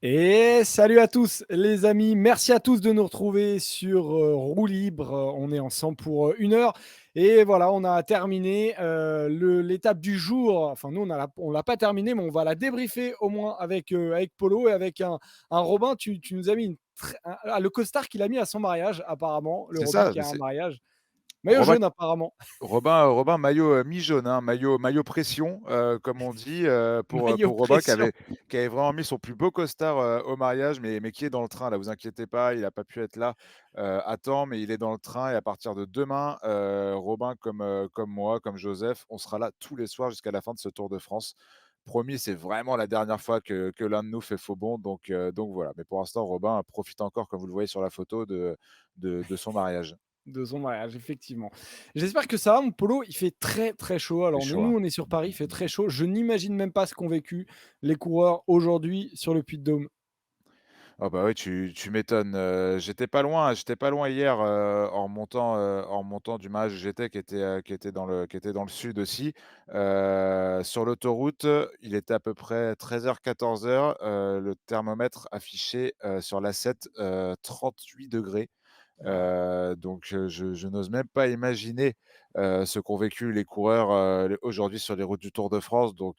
Et salut à tous les amis, merci à tous de nous retrouver sur Roue Libre. On est ensemble pour 1 heure. Et voilà, on a terminé l'étape du jour. Enfin, nous, on l'a pas terminé, mais on va la débriefer au moins avec Polo et avec un Robin. Tu nous as mis le costard qu'il a mis à son mariage, apparemment, le C'est Robin ça, qui a un c'est mariage. Maillot Robin jaune, apparemment. Robin maillot, mi-jaune, hein, maillot pression, comme on dit, Maillot pour Robin pression. qui avait vraiment mis son plus beau costard, au mariage, mais qui est dans le train là, vous inquiétez pas, il n'a pas pu être là, à temps, mais il est dans le train et à partir de demain, Robin comme moi, comme Joseph, on sera là tous les soirs jusqu'à la fin de ce Tour de France. Promis, c'est vraiment la dernière fois que l'un de nous fait faux bond, donc voilà. Mais pour l'instant, Robin profite encore, comme vous le voyez sur la photo, de son mariage. De son mariage, effectivement. J'espère que ça va, mon Polo. Il fait très, très chaud. C'est Alors, nous, chaud, hein. on est sur Paris, il fait très chaud. Je n'imagine même pas ce qu'ont vécu les coureurs aujourd'hui sur le Puy-de-Dôme. Ah bah, oui, tu m'étonnes, j'étais pas loin hier, en remontant du mariage où j'étais qui était dans le sud aussi. Sur l'autoroute, il était à peu près 13h-14h, le thermomètre affichait, sur l'A7, 38 degrés. Donc je n'ose même pas imaginer, ce qu'ont vécu les coureurs, aujourd'hui sur les routes du Tour de France. Donc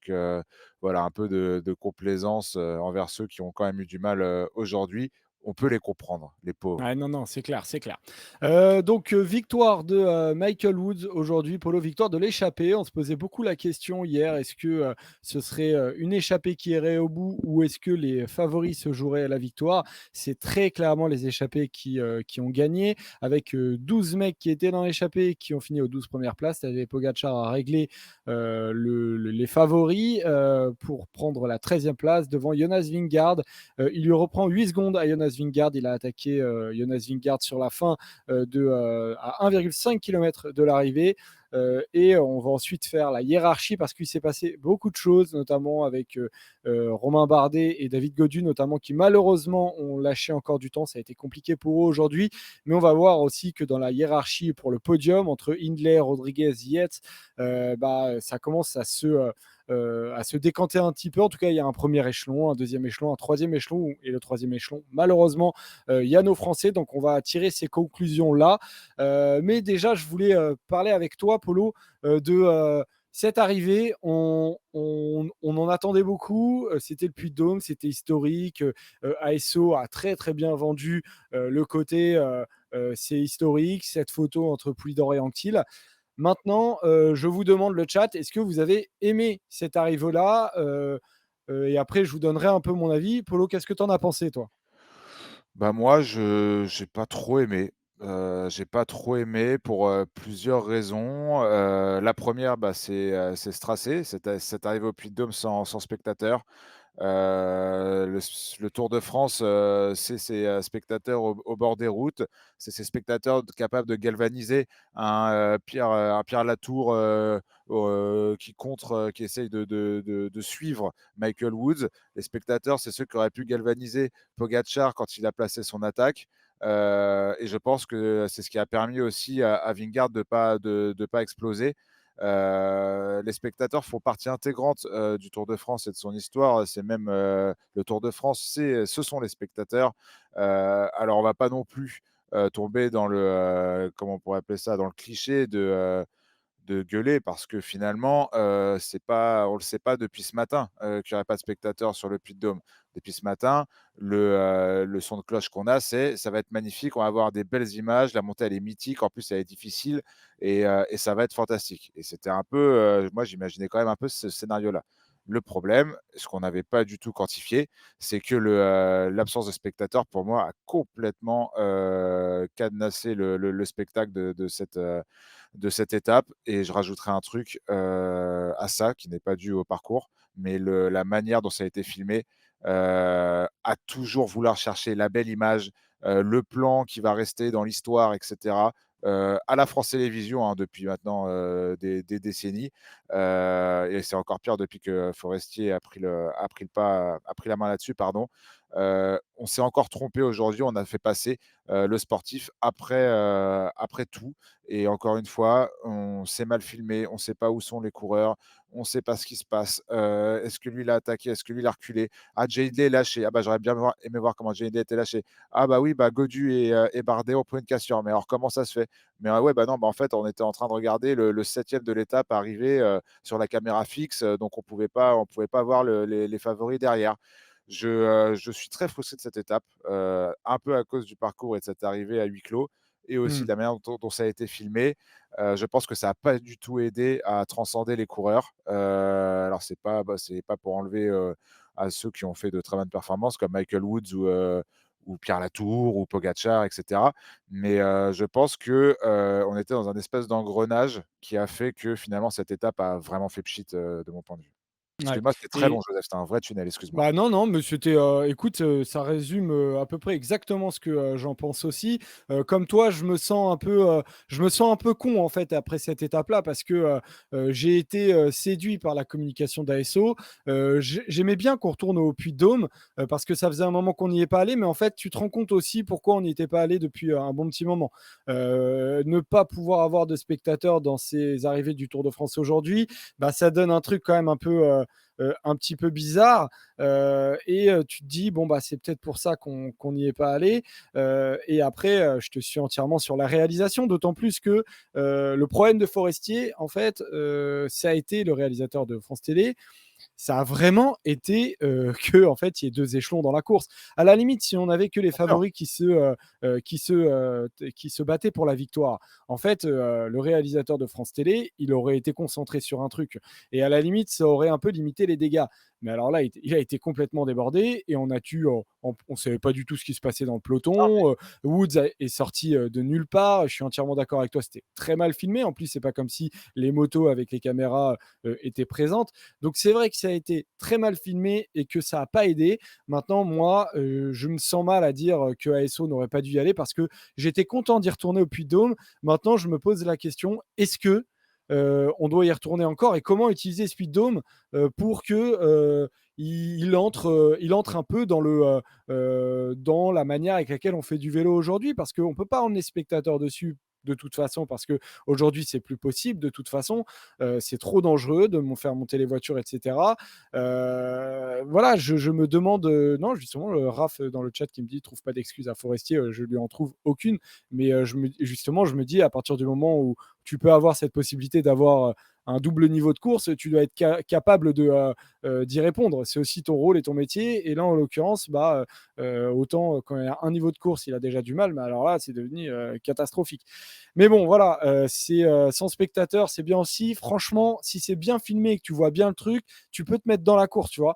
voilà, un peu de complaisance, envers ceux qui ont quand même eu du mal, aujourd'hui. On peut les comprendre, les pauvres. Ouais, non, non, c'est clair, c'est clair. Victoire de Michael Woods aujourd'hui, Polo, victoire de l'échappée. On se posait beaucoup la question hier, est-ce que ce serait une échappée qui irait au bout ou est-ce que les favoris se joueraient à la victoire? C'est très clairement les échappés qui ont gagné, avec 12 mecs qui étaient dans l'échappée et qui ont fini aux 12 premières places. Tu avais Pogacar à régler les favoris pour prendre la 13e place devant Jonas Vingegaard. Il lui reprend 8 secondes à Jonas Vingegaard. Il a attaqué Jonas Vingegaard sur la fin à 1,5 km de l'arrivée. Et on va ensuite faire la hiérarchie parce qu'il s'est passé beaucoup de choses, notamment avec Romain Bardet et David Gaudu, notamment qui malheureusement ont lâché encore du temps. Ça a été compliqué pour eux aujourd'hui. Mais on va voir aussi que dans la hiérarchie pour le podium, entre Hindley, Rodriguez, Yates, ça commence à se décanter un petit peu. En tout cas, il y a un premier échelon, un deuxième échelon, un troisième échelon, et le troisième échelon, malheureusement, il y a nos Français. Donc, on va tirer ces conclusions-là. Mais déjà, je voulais parler avec toi, Polo, de cette arrivée. On en attendait beaucoup. C'était le Puy-de-Dôme, c'était historique. ASO a très, très bien vendu le côté. C'est historique, cette photo entre Poulidor et Anctil. Maintenant, je vous demande le chat, est-ce que vous avez aimé cette arrivée-là? Et après, je vous donnerai un peu mon avis. Polo, qu'est-ce que tu en as pensé, toi? Bah, moi, je j'ai pas trop aimé. J'ai pas trop aimé pour, plusieurs raisons. La première, bah, c'est ce tracé, cette arrivée au Puy-de-Dôme sans spectateurs. Le Tour de France, c'est ces, spectateurs au bord des routes. C'est ces spectateurs capables de galvaniser un Pierre Latour, qui essaye de suivre Michael Woods. Les spectateurs, c'est ceux qui auraient pu galvaniser Pogacar quand il a placé son attaque. Et je pense que c'est ce qui a permis aussi à Vingegaard de pas exploser. Les spectateurs font partie intégrante, du Tour de France et de son histoire. C'est même, le Tour de France, ce sont les spectateurs. Alors on va pas non plus, tomber dans le, comment on pourrait appeler ça? Dans le cliché de gueuler parce que finalement, c'est pas on le sait pas depuis ce matin, qu'il y aurait pas de spectateurs sur le Puy-de-Dôme. Depuis ce matin, le son de cloche qu'on a, c'est: «Ça va être magnifique, on va avoir des belles images, la montée elle est mythique, en plus elle est difficile et ça va être fantastique» et c'était un peu, moi j'imaginais quand même un peu ce scénario-là. Le problème, ce qu'on n'avait pas du tout quantifié, c'est que l'absence de spectateurs pour moi a complètement, cadenassé le spectacle de cette étape et je rajouterai un truc, à ça qui n'est pas dû au parcours, mais la manière dont ça a été filmé, à toujours vouloir chercher la belle image, le plan qui va rester dans l'histoire et cetera, à la France Télévisions, hein, depuis maintenant, des décennies, et c'est encore pire depuis que Forestier a pris la main là-dessus, pardon. On s'est encore trompé aujourd'hui, on a fait passer, le sportif après tout et encore une fois, on s'est mal filmé, on ne sait pas où sont les coureurs, on ne sait pas ce qui se passe. Est-ce que lui il a attaqué? Est-ce que lui il a reculé? Ah, Jay est lâché. Ah bah, j'aurais bien aimé voir comment Jay était lâché. Ah bah oui, bah Godu et Bardet ont pris une cassure. Mais alors comment ça se fait? Mais ouais, bah non, bah en fait, on était en train de regarder le 7e de l'étape arriver, sur la caméra fixe, donc on pouvait pas voir les favoris derrière. Je suis très frustré de cette étape, un peu à cause du parcours et de cette arrivée à huis clos et aussi Mmh. de la manière dont ça a été filmé. Je pense que ça n'a pas du tout aidé à transcender les coureurs. Alors c'est pas pour enlever, à ceux qui ont fait de très bonnes performances comme Michael Woods ou Pierre Latour ou Pogacar et cetera. Mais je pense que, on était dans un espèce d'engrenage qui a fait que finalement cette étape a vraiment fait pchit, de mon point de vue. Ouais. Excuse-moi, c'était très long Et Joseph, c'était un vrai tunnel, excuse-moi. bah, non, non, mais c'était, écoute, ça résume, à peu près exactement ce que, j'en pense aussi. Comme toi, je me sens un peu con, en fait, après cette étape-là parce que, j'ai été, séduit par la communication d'ASO. J'aimais bien qu'on retourne au Puy-de-Dôme, parce que ça faisait un moment qu'on n'y est pas allé, mais en fait, tu te rends compte aussi pourquoi on n'y était pas allé depuis, un bon petit moment. Ne pas pouvoir avoir de spectateurs dans ces arrivées du Tour de France aujourd'hui, bah, ça donne un truc quand même un petit peu bizarre. Et tu te dis, bon, bah, c'est peut-être pour ça qu'on n'y est pas allé. Et après, je te suis entièrement sur la réalisation, d'autant plus que le problème de Forestier, en fait, ça a été le réalisateur de France Télé, ça a vraiment été que en fait il y ait deux échelons dans la course. À la limite, si on avait que les Bien sûr. favoris qui se battaient pour la victoire, en fait, le réalisateur de France Télé, il aurait été concentré sur un truc. Et à la limite, ça aurait un peu limité les dégâts. Mais alors là, il a été complètement débordé et on a tué. On savait pas du tout ce qui se passait dans le Non, mais peloton. Woods est sorti de nulle part. Je suis entièrement d'accord avec toi. C'était très mal filmé. En plus, c'est pas comme si les motos avec les caméras étaient présentes. Donc c'est vrai que ça a été très mal filmé et que ça n'a pas aidé. Maintenant, moi, je me sens mal à dire que ASO n'aurait pas dû y aller parce que j'étais content d'y retourner au Puy-de-Dôme. Maintenant, je me pose la question, est-ce que on doit y retourner encore et comment utiliser ce Puy-de-Dôme pour que il entre un peu dans la manière avec laquelle on fait du vélo aujourd'hui parce qu'on ne peut pas emmener spectateurs dessus de toute façon parce que aujourd'hui c'est plus possible de toute façon. C'est trop dangereux de faire monter les voitures, etc. Voilà, je me demande, non, justement, le Raph dans le chat qui me dit trouve pas d'excuses à Forestier, je lui en trouve aucune, mais justement, je me dis à partir du moment où tu peux avoir cette possibilité d'avoir un double niveau de course, tu dois être capable d'y répondre. C'est aussi ton rôle et ton métier. Et là, en l'occurrence, bah, autant quand il y a un niveau de course, il a déjà du mal, mais alors là, c'est devenu catastrophique. Mais bon, voilà, c'est sans spectateur, c'est bien aussi. Franchement, si c'est bien filmé et que tu vois bien le truc, tu peux te mettre dans la course, tu vois.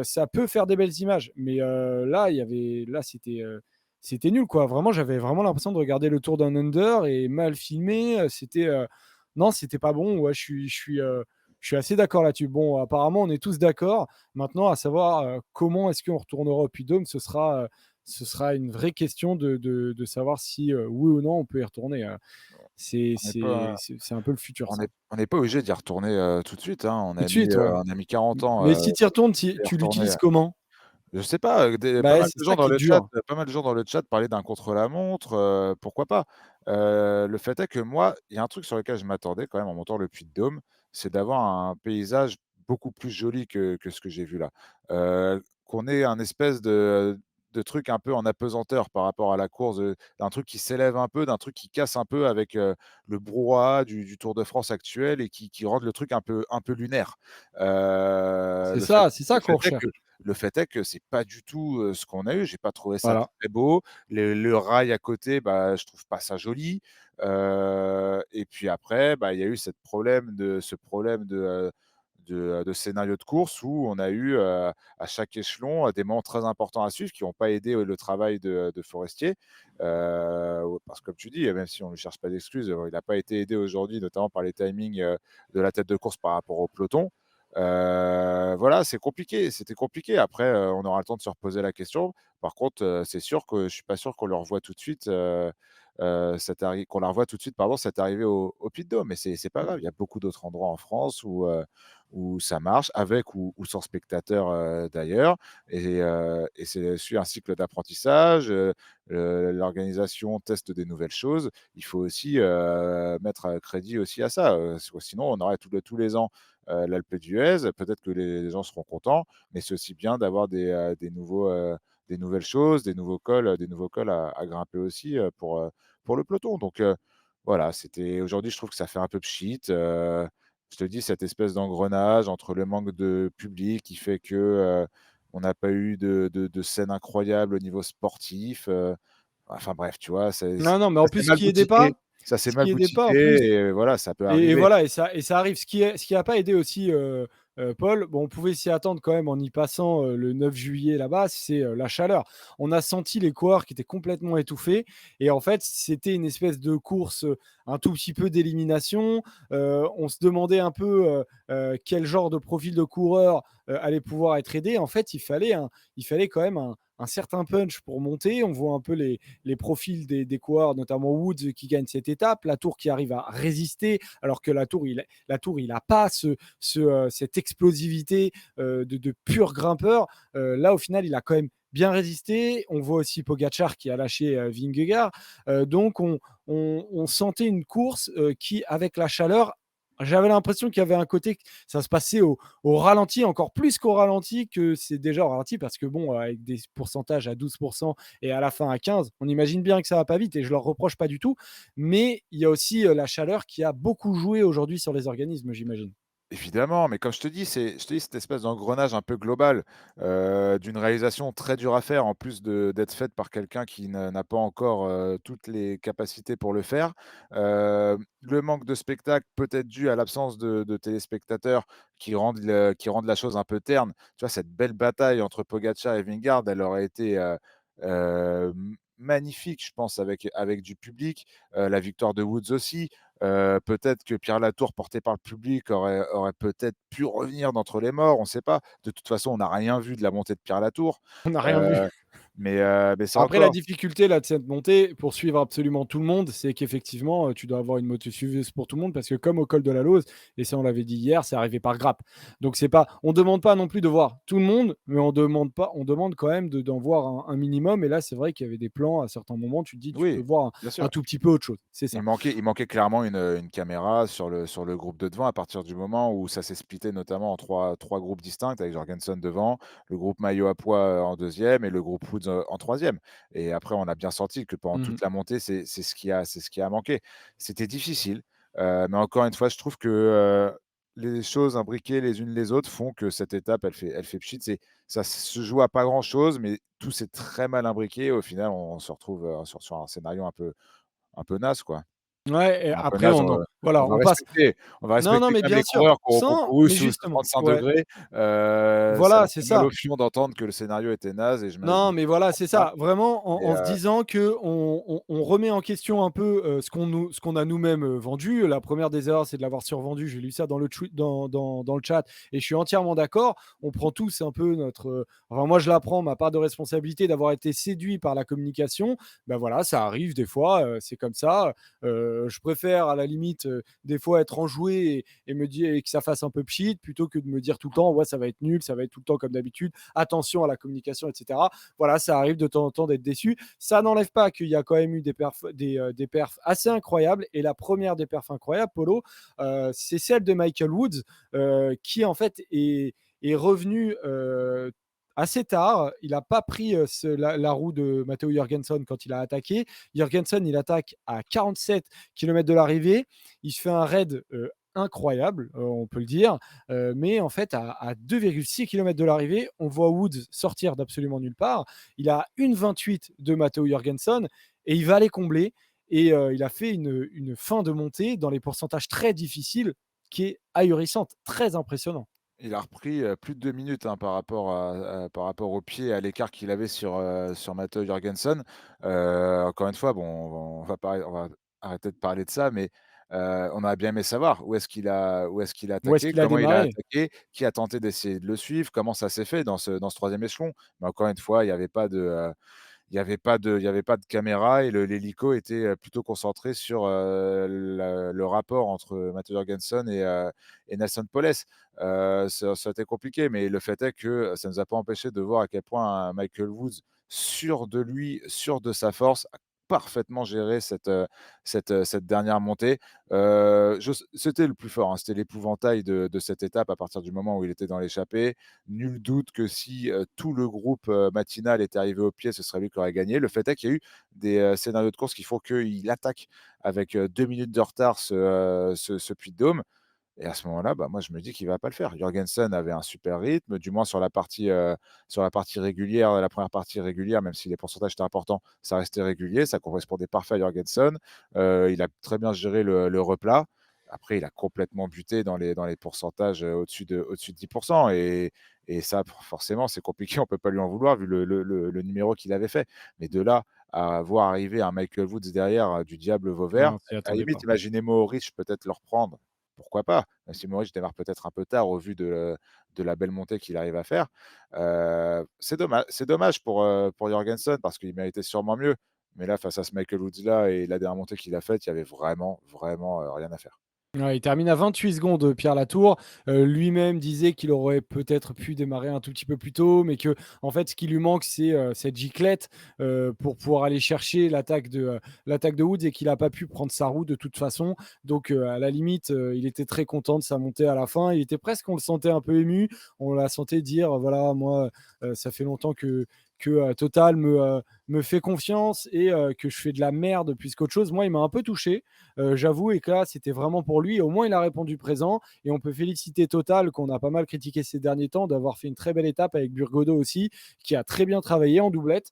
Ça peut faire des belles images, mais là, c'était nul, quoi. Vraiment, j'avais vraiment l'impression de regarder le Tour d'un under et mal filmé. Non, c'était pas bon. Ouais, je suis assez d'accord là-dessus. Bon, apparemment, on est tous d'accord. Maintenant, à savoir comment est-ce qu'on retournera au Puy-de-Dôme, ce sera une vraie question de savoir si oui ou non on peut y retourner. on n'est pas C'est un peu le futur, ça. on n'est pas obligé d'y retourner, tout de suite, hein. Tout de suite, ouais. On a mis 40 ans, Mais si tu y retournes, pour y tu retourner. l'utilises comment? Je sais pas, Bah, ouais, c'est ça qui est dur. pas mal de gens dans le chat parlaient d'un contre-la-montre, pourquoi pas? Le fait est que moi, il y a un truc sur lequel je m'attendais quand même en montant le Puy-de-Dôme, c'est d'avoir un paysage beaucoup plus joli que ce que j'ai vu là. Qu'on ait un espèce de truc un peu en apesanteur par rapport à la course, d'un truc qui s'élève un peu, d'un truc qui casse un peu avec, le brouhaha du Tour de France actuel et qui rende le truc un peu lunaire. Le fait C'est le ça qu'on fait est que recherche. le fait est que c'est pas du tout, ce qu'on a eu. J'ai pas trouvé ça Voilà. très beau. Le rail à côté, bah, je trouve pas ça joli. Et puis après, bah, il y a eu ce problème de scénario de course où on a eu, à chaque échelon, des moments très importants à suivre qui ont pas aidé, le travail de Forestier. Parce que comme tu dis, même si on ne lui cherche pas d'excuses, il n'a pas été aidé aujourd'hui, notamment par les timings, de la tête de course par rapport au peloton. Voilà, c'est compliqué, c'était compliqué. Après, on aura le temps de se reposer la question. Par contre, c'est sûr que je suis pas sûr qu'on le revoie tout de suite, qu'on la revoie tout de suite, pardon, c'est arrivé au Puy de Dôme, mais c'est pas Mmh. grave. Il y a beaucoup d'autres endroits en France où ça marche avec ou sans spectateurs, d'ailleurs et c'est suit un cycle d'apprentissage, l'organisation teste des nouvelles choses. Il faut aussi, mettre, crédit aussi à ça, sinon on aurait tous les ans, l'Alpe d'Huez. Peut-être que les gens seront contents, mais c'est aussi bien d'avoir des nouvelles choses, des nouveaux cols à grimper aussi, pour le peloton. Donc voilà, c'était aujourd'hui, je trouve que ça fait un peu pchit, je te dis, cette espèce d'engrenage entre le manque de public qui fait que, on n'a pas eu de scènes incroyables au niveau sportif, enfin bref, tu vois? Non, non, mais Ça en s'est plus, ce mal qui aidait pas boutiqué ça s'est ce mal qui aidait pas en boutiqué plus et voilà, ça peut et arriver. voilà et ça arrive. Ce qui a pas aidé aussi, Paul, bon, on pouvait s'y attendre quand même en y passant, le 9 juillet là-bas, c'est, la chaleur. On a senti les coureurs qui étaient complètement étouffés et en fait, c'était une espèce de course, un tout petit peu d'élimination. On se demandait un peu, quel genre de profil de coureur, allait pouvoir être aidé. En fait, il fallait quand même un certain punch pour monter. On voit un peu les profils des coureurs, notamment Woods qui gagne cette étape, Latour qui arrive à résister, alors que Latour, il n'a pas cette explosivité de pur grimpeur. Là, au final, il a quand même bien résisté. On voit aussi Pogacar qui a lâché Vingegaard. Donc, on sentait une course qui, avec la chaleur, j'avais l'impression qu'il y avait un côté, ça se passait au ralenti, encore plus qu'au ralenti, que c'est déjà au ralenti, parce que bon, avec des pourcentages à 12% et à la fin à 15%, on imagine bien que ça va pas vite et je leur reproche pas du tout. Mais il y a aussi la chaleur qui a beaucoup joué aujourd'hui sur les organismes, j'imagine. Évidemment, mais comme je te dis cette espèce d'engrenage un peu global, d'une réalisation très dure à faire, en plus d'être faite par quelqu'un qui n'a pas encore, toutes les capacités pour le faire. Le manque de spectacle peut-être dû à l'absence de téléspectateurs qui rendent la chose un peu terne. Tu vois, cette belle bataille entre Pogacar et Vingegaard, elle aurait été, magnifique, je pense, avec du public. La victoire de Woods aussi. Peut-être que Pierre Latour, porté par le public, aurait peut-être pu revenir d'entre les morts, on ne sait pas. De toute façon, on n'a rien vu de la montée de Pierre Latour, On n'a rien vu. heu, mais ça Après, la encore. difficulté là, de cette montée, pour suivre absolument tout le monde, c'est qu'effectivement, tu dois avoir une moto suiveuse pour tout le monde parce que comme au col de la Lose, et ça on l'avait dit hier, c'est arrivé par grappe. Donc c'est pas, on demande pas non plus de voir tout le monde, mais on demande quand même d'en voir un minimum. Et là, c'est vrai qu'il y avait des plans à certains moments, tu te dis, tu peux Oui, voir bien un sûr. tout petit peu autre chose. C'est ça. Il manquait clairement une caméra sur le groupe de devant à partir du moment où ça s'est splitté notamment en trois groupes distincts avec Jorgenson devant, le groupe maillot à pois, en deuxième et le groupe Woods, en troisième. Et après on a bien senti que pendant Mhm. toute la montée, c'est ce qui a manqué. C'était difficile, mais encore une fois, je trouve que, les choses imbriquées les unes les autres font que cette étape, elle fait pchit. Ça se joue à pas grand chose, mais tout s'est très mal imbriqué. Au final, on se retrouve, sur un scénario un peu naze, quoi. Ouais, et Un peu après naze, voilà, on passe. on va Non, non, respecter mais quand même les bien sûr, coureurs qui ont sans, couru mais sous justement, 55 ouais, degrés. Ça voilà, leur c'est fait mal ça. au fion d'entendre que le scénario était naze et je Non, me mais voilà, comprends c'est pas ça. Vraiment, et en se disant que on remet en question un peu ce qu'on a nous-mêmes vendu. La première des erreurs, c'est de l'avoir survendu. J'ai lu ça dans le, dans le chat et je suis entièrement d'accord. On prend tous un peu notre. Enfin, moi, je la prends, ma part de responsabilité d'avoir été séduit par la communication. Ben voilà, ça arrive des fois, c'est comme ça. Je préfère, à la limite, des fois être enjoué et me dire et que ça fasse un peu pchit plutôt que de me dire tout le temps, ouais, ça va être nul, ça va être tout le temps comme d'habitude, attention à la communication, etc. Voilà, ça arrive de temps en temps d'être déçu. Ça n'enlève pas qu'il y a quand même eu des perfs assez incroyables. Et la première des perfs incroyables, Polo, c'est celle de Michael Woods, qui en fait est revenu assez tard. Il n'a pas pris la roue de Matteo Jorgensen quand il a attaqué. Jorgensen, il attaque à 47 km de l'arrivée. Il se fait un raid incroyable, on peut le dire. Mais en fait, à 2,6 km de l'arrivée, on voit Woods sortir d'absolument nulle part. Il a 1,28 de Matteo Jorgensen et il va les combler. Et il a fait une fin de montée dans les pourcentages très difficiles qui est ahurissante, très impressionnant. il a repris, plus de 2 minutes, hein, par rapport au pied et à l'écart qu'il avait sur Matteo Jorgensen. Encore une fois, bon, on va arrêter de parler de ça, mais on aurait bien aimé savoir où est-ce qu'il a Où est-ce attaqué, qu'il a comment il a démarré? attaqué, qui a tenté d'essayer de le suivre, comment ça s'est fait dans ce 3e échelon. Mais encore une fois, il y avait pas de caméra et l'hélico était plutôt concentré sur le rapport entre Matteo Jorgensen et Nelson Poles. Ça a été compliqué, mais le fait est que ça ne nous a pas empêché de voir à quel point Michael Woods, sûr de lui, sûr de sa force, a parfaitement géré cette dernière montée. C'était le plus fort, hein, c'était l'épouvantail de cette étape à partir du moment où il était dans l'échappée. Nul doute que si tout le groupe matinal était arrivé au pied, ce serait lui qui aurait gagné. Le fait est qu'il y a eu des scénarios de course qui font qu'il attaque avec 2 minutes de retard ce Puy de Dôme. Et à ce moment-là, bah, moi, je me dis qu'il ne va pas le faire. Jorgensen avait un super rythme, du moins sur la partie régulière, la première partie régulière, même si les pourcentages étaient importants, ça restait régulier, ça correspondait parfait à Jorgensen. Il a très bien géré le replat. Après, il a complètement buté dans les pourcentages au-dessus de 10%. Et ça, forcément, c'est compliqué, on ne peut pas lui en vouloir vu le numéro qu'il avait fait. Mais de là à voir arriver un Michael Woods derrière du diable Vauvert, Non, on s'y à la attendait limite, pas. imaginez Mohoric peut-être le reprendre, pourquoi pas? Même si Mohoric démarre peut-être un peu tard au vu de la belle montée qu'il arrive à faire. C'est dommage pour Jorgensen parce qu'il méritait sûrement mieux. Mais là, face à ce Michael Woods-là et la dernière montée qu'il a faite, il y avait vraiment, vraiment, rien à faire. Ouais, il termine à 28 secondes, Pierre Latour. Lui-même disait qu'il aurait peut-être pu démarrer un tout petit peu plus tôt, mais que, en fait, ce qui lui manque, c'est cette giclette pour pouvoir aller chercher l'attaque de Woods et qu'il n'a pas pu prendre sa roue de toute façon. Donc, à la limite, il était très content de sa montée à la fin. Il était presque, on le sentait un peu ému. On la sentait dire, voilà, moi, ça fait longtemps que Total me fait confiance et que je fais de la merde plus qu'autre chose. Moi, il m'a un peu touché, j'avoue, et que là, c'était vraiment pour lui. Au moins, il a répondu présent et on peut féliciter Total, qu'on a pas mal critiqué ces derniers temps, d'avoir fait une très belle étape avec Burgodo aussi, qui a très bien travaillé en doublette.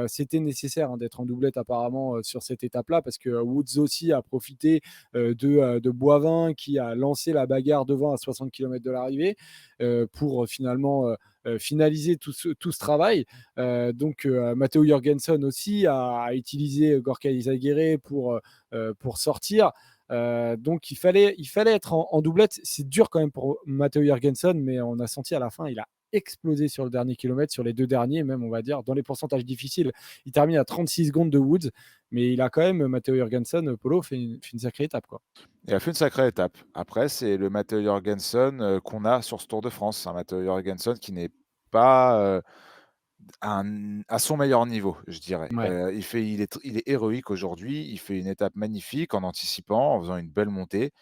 C'était nécessaire d'être en doublette apparemment sur cette étape-là parce que Woods aussi a profité de Boivin qui a lancé la bagarre devant à 60 km de l'arrivée pour finalement finaliser tout ce travail. Donc Matteo Jorgensen aussi a utilisé Gorka Izagirre pour sortir. Donc il fallait être en doublette. C'est dur quand même pour Matteo Jorgensen, mais on a senti à la fin, il a explosé sur le dernier kilomètre, sur les deux derniers même, on va dire, dans les pourcentages difficiles. Il termine à 36 secondes de Woods, mais il a quand même, Matteo Jorgensen, Polo, fait une sacrée étape, quoi. Il a fait une sacrée étape. Après, c'est le Matteo Jorgensen qu'on a sur ce Tour de France. Un Matteo Jorgensen qui n'est pas à son meilleur niveau, je dirais. Ouais. Il est héroïque aujourd'hui. Il fait une étape magnifique en anticipant, en faisant une belle montée.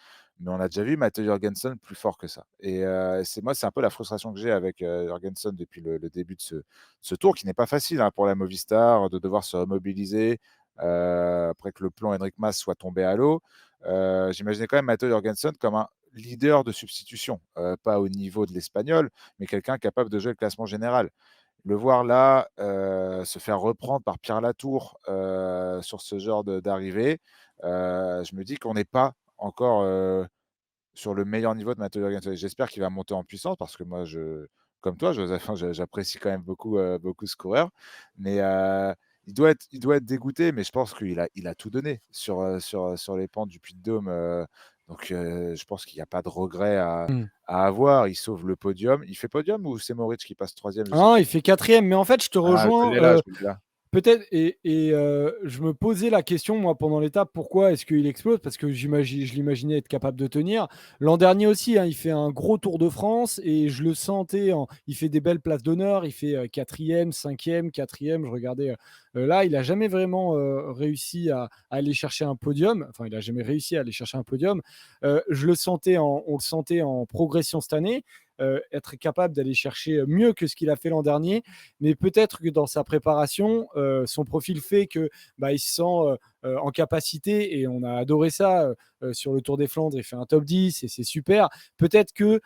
Mais on a déjà vu Matteo Jorgensen plus fort que ça. Et c'est un peu la frustration que j'ai avec Jorgensen depuis le début de ce tour, qui n'est pas facile hein, pour la Movistar, de devoir se remobiliser après que le plan Henrik Mas soit tombé à l'eau. J'imaginais quand même Matteo Jorgensen comme un leader de substitution, pas au niveau de l'Espagnol, mais quelqu'un capable de jouer le classement général. Le voir là, se faire reprendre par Pierre Latour, sur ce genre d'arrivée, je me dis qu'on n'est pas encore, sur le meilleur niveau de Matteo Jorgensen. J'espère qu'il va monter en puissance parce que moi comme toi, Joseph, hein, j'apprécie quand même beaucoup ce coureur. Mais, il doit être dégoûté, mais je pense il a tout donné sur les pentes du Puy-de-Dôme, donc, je pense qu'il y a pas de regret Mm. à avoir. Il sauve le podium. Il fait podium ou c'est Moritz qui passe troisième? Je sais Ah, plus. il fait quatrième, mais en fait, je te Ah, rejoins. je l'ai là. Peut-être, je me posais la question, moi, pendant l'étape, pourquoi est-ce qu'il explose? Parce que je l'imaginais être capable de tenir. L'an dernier aussi, hein, il fait un gros Tour de France et je le sentais. Il fait des belles places d'honneur. Il fait quatrième, cinquième, quatrième. Je regardais là, il n'a jamais vraiment réussi à aller chercher un podium. Enfin, il n'a jamais réussi à aller chercher un podium. On le sentait en progression cette année. Être capable d'aller chercher mieux que ce qu'il a fait l'an dernier, mais peut-être que dans sa préparation, son profil fait que il se sent en capacité, et on a adoré ça sur le Tour des Flandres. Il fait un top 10 et c'est super. Peut-être que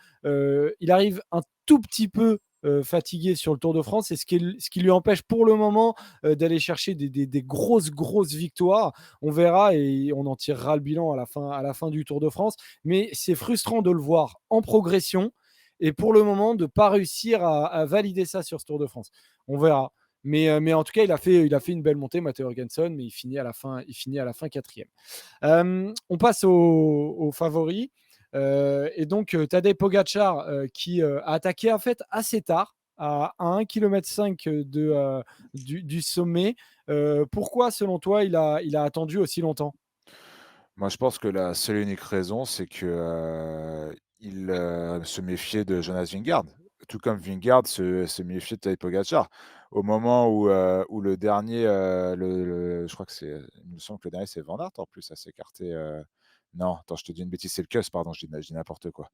il arrive un tout petit peu fatigué sur le Tour de France, et ce qui lui empêche pour le moment d'aller chercher des grosses victoires. On verra et on en tirera le bilan à la fin du Tour de France. Mais c'est frustrant de le voir en progression et pour le moment de ne pas réussir à valider ça sur ce Tour de France. On verra. Mais en tout cas, il a fait une belle montée, Matteo Jorgensen, mais il finit à la fin quatrième. On passe aux favoris. Et donc, Tadej Pogacar qui a attaqué en fait assez tard. à 1,5 km du sommet. Pourquoi, selon toi, il a attendu aussi longtemps? Moi, je pense que la seule et unique raison, c'est que, se méfiait de Jonas Vingegaard, tout comme Vingegaard se méfiait de Tadej Pogačar. Au moment où le dernier, je crois que il me semble que le dernier, c'est Van Aert en plus à s'écarter, non, attends, je te dis une bêtise, c'est le Kuss, pardon, je dis n'importe quoi.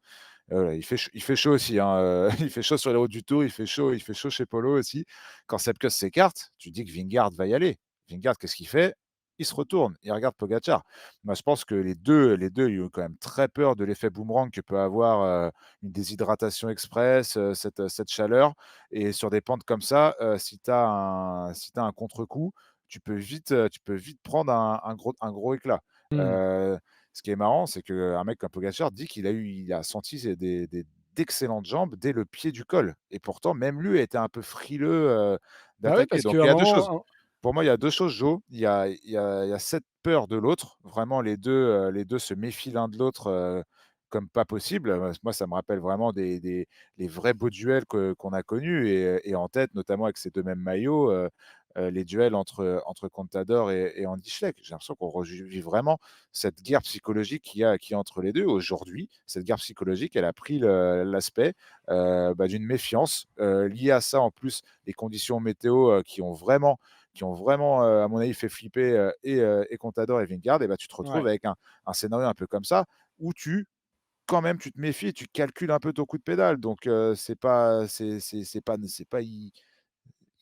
Il fait chaud aussi, hein, il fait chaud sur les routes du Tour, il fait chaud chez Polo aussi. Quand Sepp Kuss s'écarte, tu dis que Vingegaard va y aller. Vingegaard, qu'est-ce qu'il fait? Il se retourne, il regarde Pogacar. Moi, je pense que les deux, ils ont quand même très peur de l'effet boomerang que peut avoir, une déshydratation express, cette chaleur et sur des pentes comme ça, si tu as un contre-coup, tu peux vite prendre un gros éclat. Mmh. Heu, Ce qui est marrant, c'est qu'un mec comme Pogacar dit il a senti d'excellentes jambes dès le pied du col et pourtant même lui était un peu frileux, Bah, oui, d'attaquer. parce Donc qu'à il un y a 2 choses. moment, Pour moi, il y a 2 choses, Jo. Il y a cette peur de l'autre. Vraiment les 2 se méfient l'un de l'autre, comme pas possible. Moi, ça me rappelle vraiment des les vrais beaux duels qu'on a connus et en tête, notamment avec ces 2 mêmes maillots, les duels entre Contador et Andy Schleck. J'ai l'impression qu'on revit vraiment cette guerre psychologique qu'il y a entre les 2. Aujourd'hui, cette guerre psychologique, elle a pris l'aspect, d'une méfiance, liée à ça, en plus, les conditions météo, qui ont vraiment, à mon avis, fait flipper, et Contador et Vingegaard et bah, tu te retrouves ouais. avec un scénario un peu comme ça, où quand même, tu te méfies et tu calcules un peu ton coup de pédale. Donc c'est pas Ah, mais ce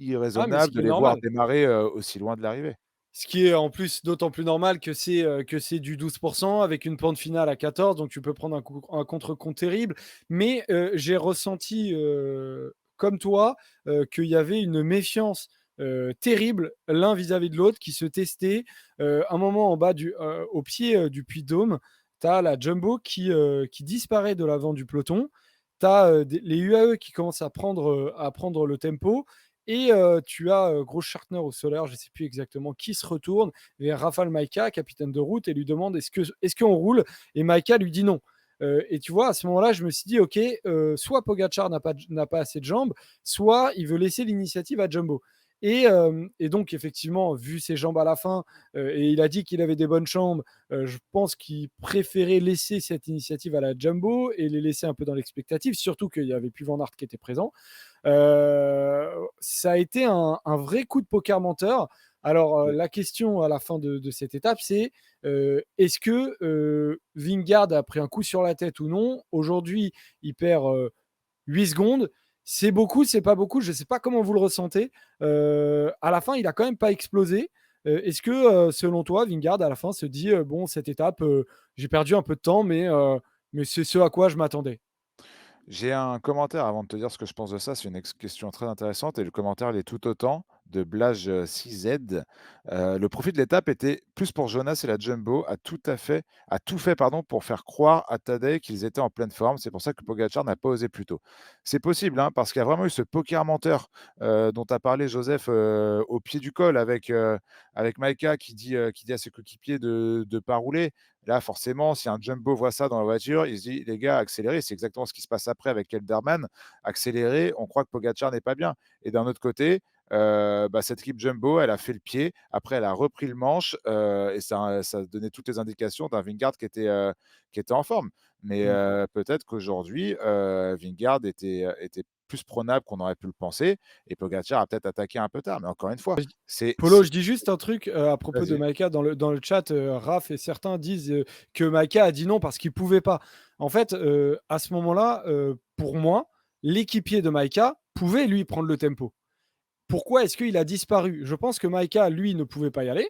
irraisonnable qui de est les voir normal. démarrer, aussi loin de l'arrivée. Ce qui est en plus d'autant plus normal que c'est du 12 avec une pente finale à 14, donc tu peux prendre un contre-coup terrible. Mais, j'ai ressenti, comme toi, qu'il y avait une méfiance, terrible l'un vis-à-vis de l'autre qui se testait. Un moment en bas au pied, du Puy-de-Dôme, tu as la Jumbo qui disparaît de l'avant du peloton. Tu as, les UAE qui commencent à prendre le tempo et tu as, Großschartner ou Soler, je ne sais plus exactement, qui se retourne vers Rafał Majka, capitaine de route, et lui demande est-ce qu'on roule. Et Majka lui dit non. Et tu vois, à ce moment-là, je me suis dit ok, soit Pogacar n'a pas assez de jambes, soit il veut laisser l'initiative à Jumbo. Et donc, effectivement, vu ses jambes à la fin, et il a dit qu'il avait des bonnes jambes, je pense qu'il préférait laisser cette initiative à la Jumbo et les laisser un peu dans l'expectative, surtout qu'il n'y avait plus Van Aert qui était présent. Ça a été un vrai coup de poker menteur. Alors, Oui. la question à la fin de cette étape, c'est est-ce que Vingegaard a pris un coup sur la tête ou non? Aujourd'hui, il perd 8 secondes. C'est beaucoup, c'est pas beaucoup. Je ne sais pas comment vous le ressentez. À la fin, il a quand même pas explosé. Est-ce que, selon toi, Vingegaard, à la fin, se dit bon, cette étape, j'ai perdu un peu de temps, mais c'est ce à quoi je m'attendais? J'ai un commentaire avant de te dire ce que je pense de ça. C'est une question très intéressante et le commentaire l'est tout autant de Blage 6Z. Le profit de l'étape était plus pour Jonas et la Jumbo a tout fait pardon, pour faire croire à Tadej qu'ils étaient en pleine forme. C'est pour ça que Pogacar n'a pas osé plus tôt. C'est possible, hein, parce qu'il y a vraiment eu ce poker menteur dont a parlé Joseph au pied du col avec Maïka qui dit à ses coéquipiers de ne pas rouler. Là, forcément, si un jumbo voit ça dans la voiture, il se dit: «Les gars, accélérez». C'est exactement ce qui se passe après avec Kelderman. Accélérez, on croit que Pogacar n'est pas bien et d'un autre côté, cette équipe jumbo, elle a fait le pied. Après, elle a repris le manche, et ça donnait toutes les indications d'un Vingegaard qui était en forme. Mais Mmh. peut-être qu'aujourd'hui, Vingegaard était plus prenable qu'on aurait pu le penser et Pogacar a peut-être attaqué un peu tard. Mais encore une fois, Polo, je dis juste un truc à propos de vas-y. Maïka dans le chat. Raph et certains disent que Maïka a dit non parce qu'il pouvait pas. En fait, à ce moment-là, pour moi, l'équipier de Maïka pouvait lui prendre le tempo. Pourquoi est-ce qu'il a disparu? Je pense que Maïka, lui, ne pouvait pas y aller.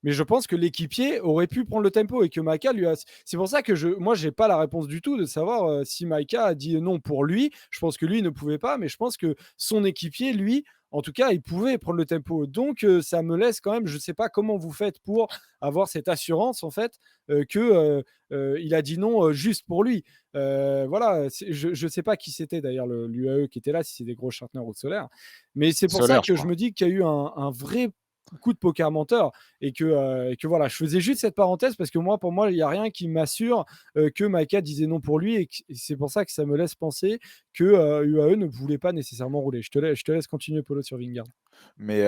Mais je pense que l'équipier aurait pu prendre le tempo et que Maïka lui a. C'est pour ça que moi, j'ai pas la réponse du tout de savoir si Maïka a dit non pour lui. Je pense que lui ne pouvait pas, mais je pense que son équipier, lui, en tout cas, il pouvait prendre le tempo. Donc, ça me laisse quand même. Je sais pas comment vous faites pour avoir cette assurance en fait que il a dit non juste pour lui. Voilà, je sais pas qui c'était d'ailleurs l'UAE qui était là, si c'est des gros Schartner ou Solaire, mais c'est pour ça Solaire, je que je crois. me dis qu'il y a eu un vrai coup de poker menteur et que voilà, je faisais juste cette parenthèse parce que moi, pour moi, il y a rien qui m'assure que Maïka disait non pour lui et c'est pour ça que ça me laisse penser que UAE ne voulait pas nécessairement rouler. Je te laisse continuer Polo sur Vingard. Mais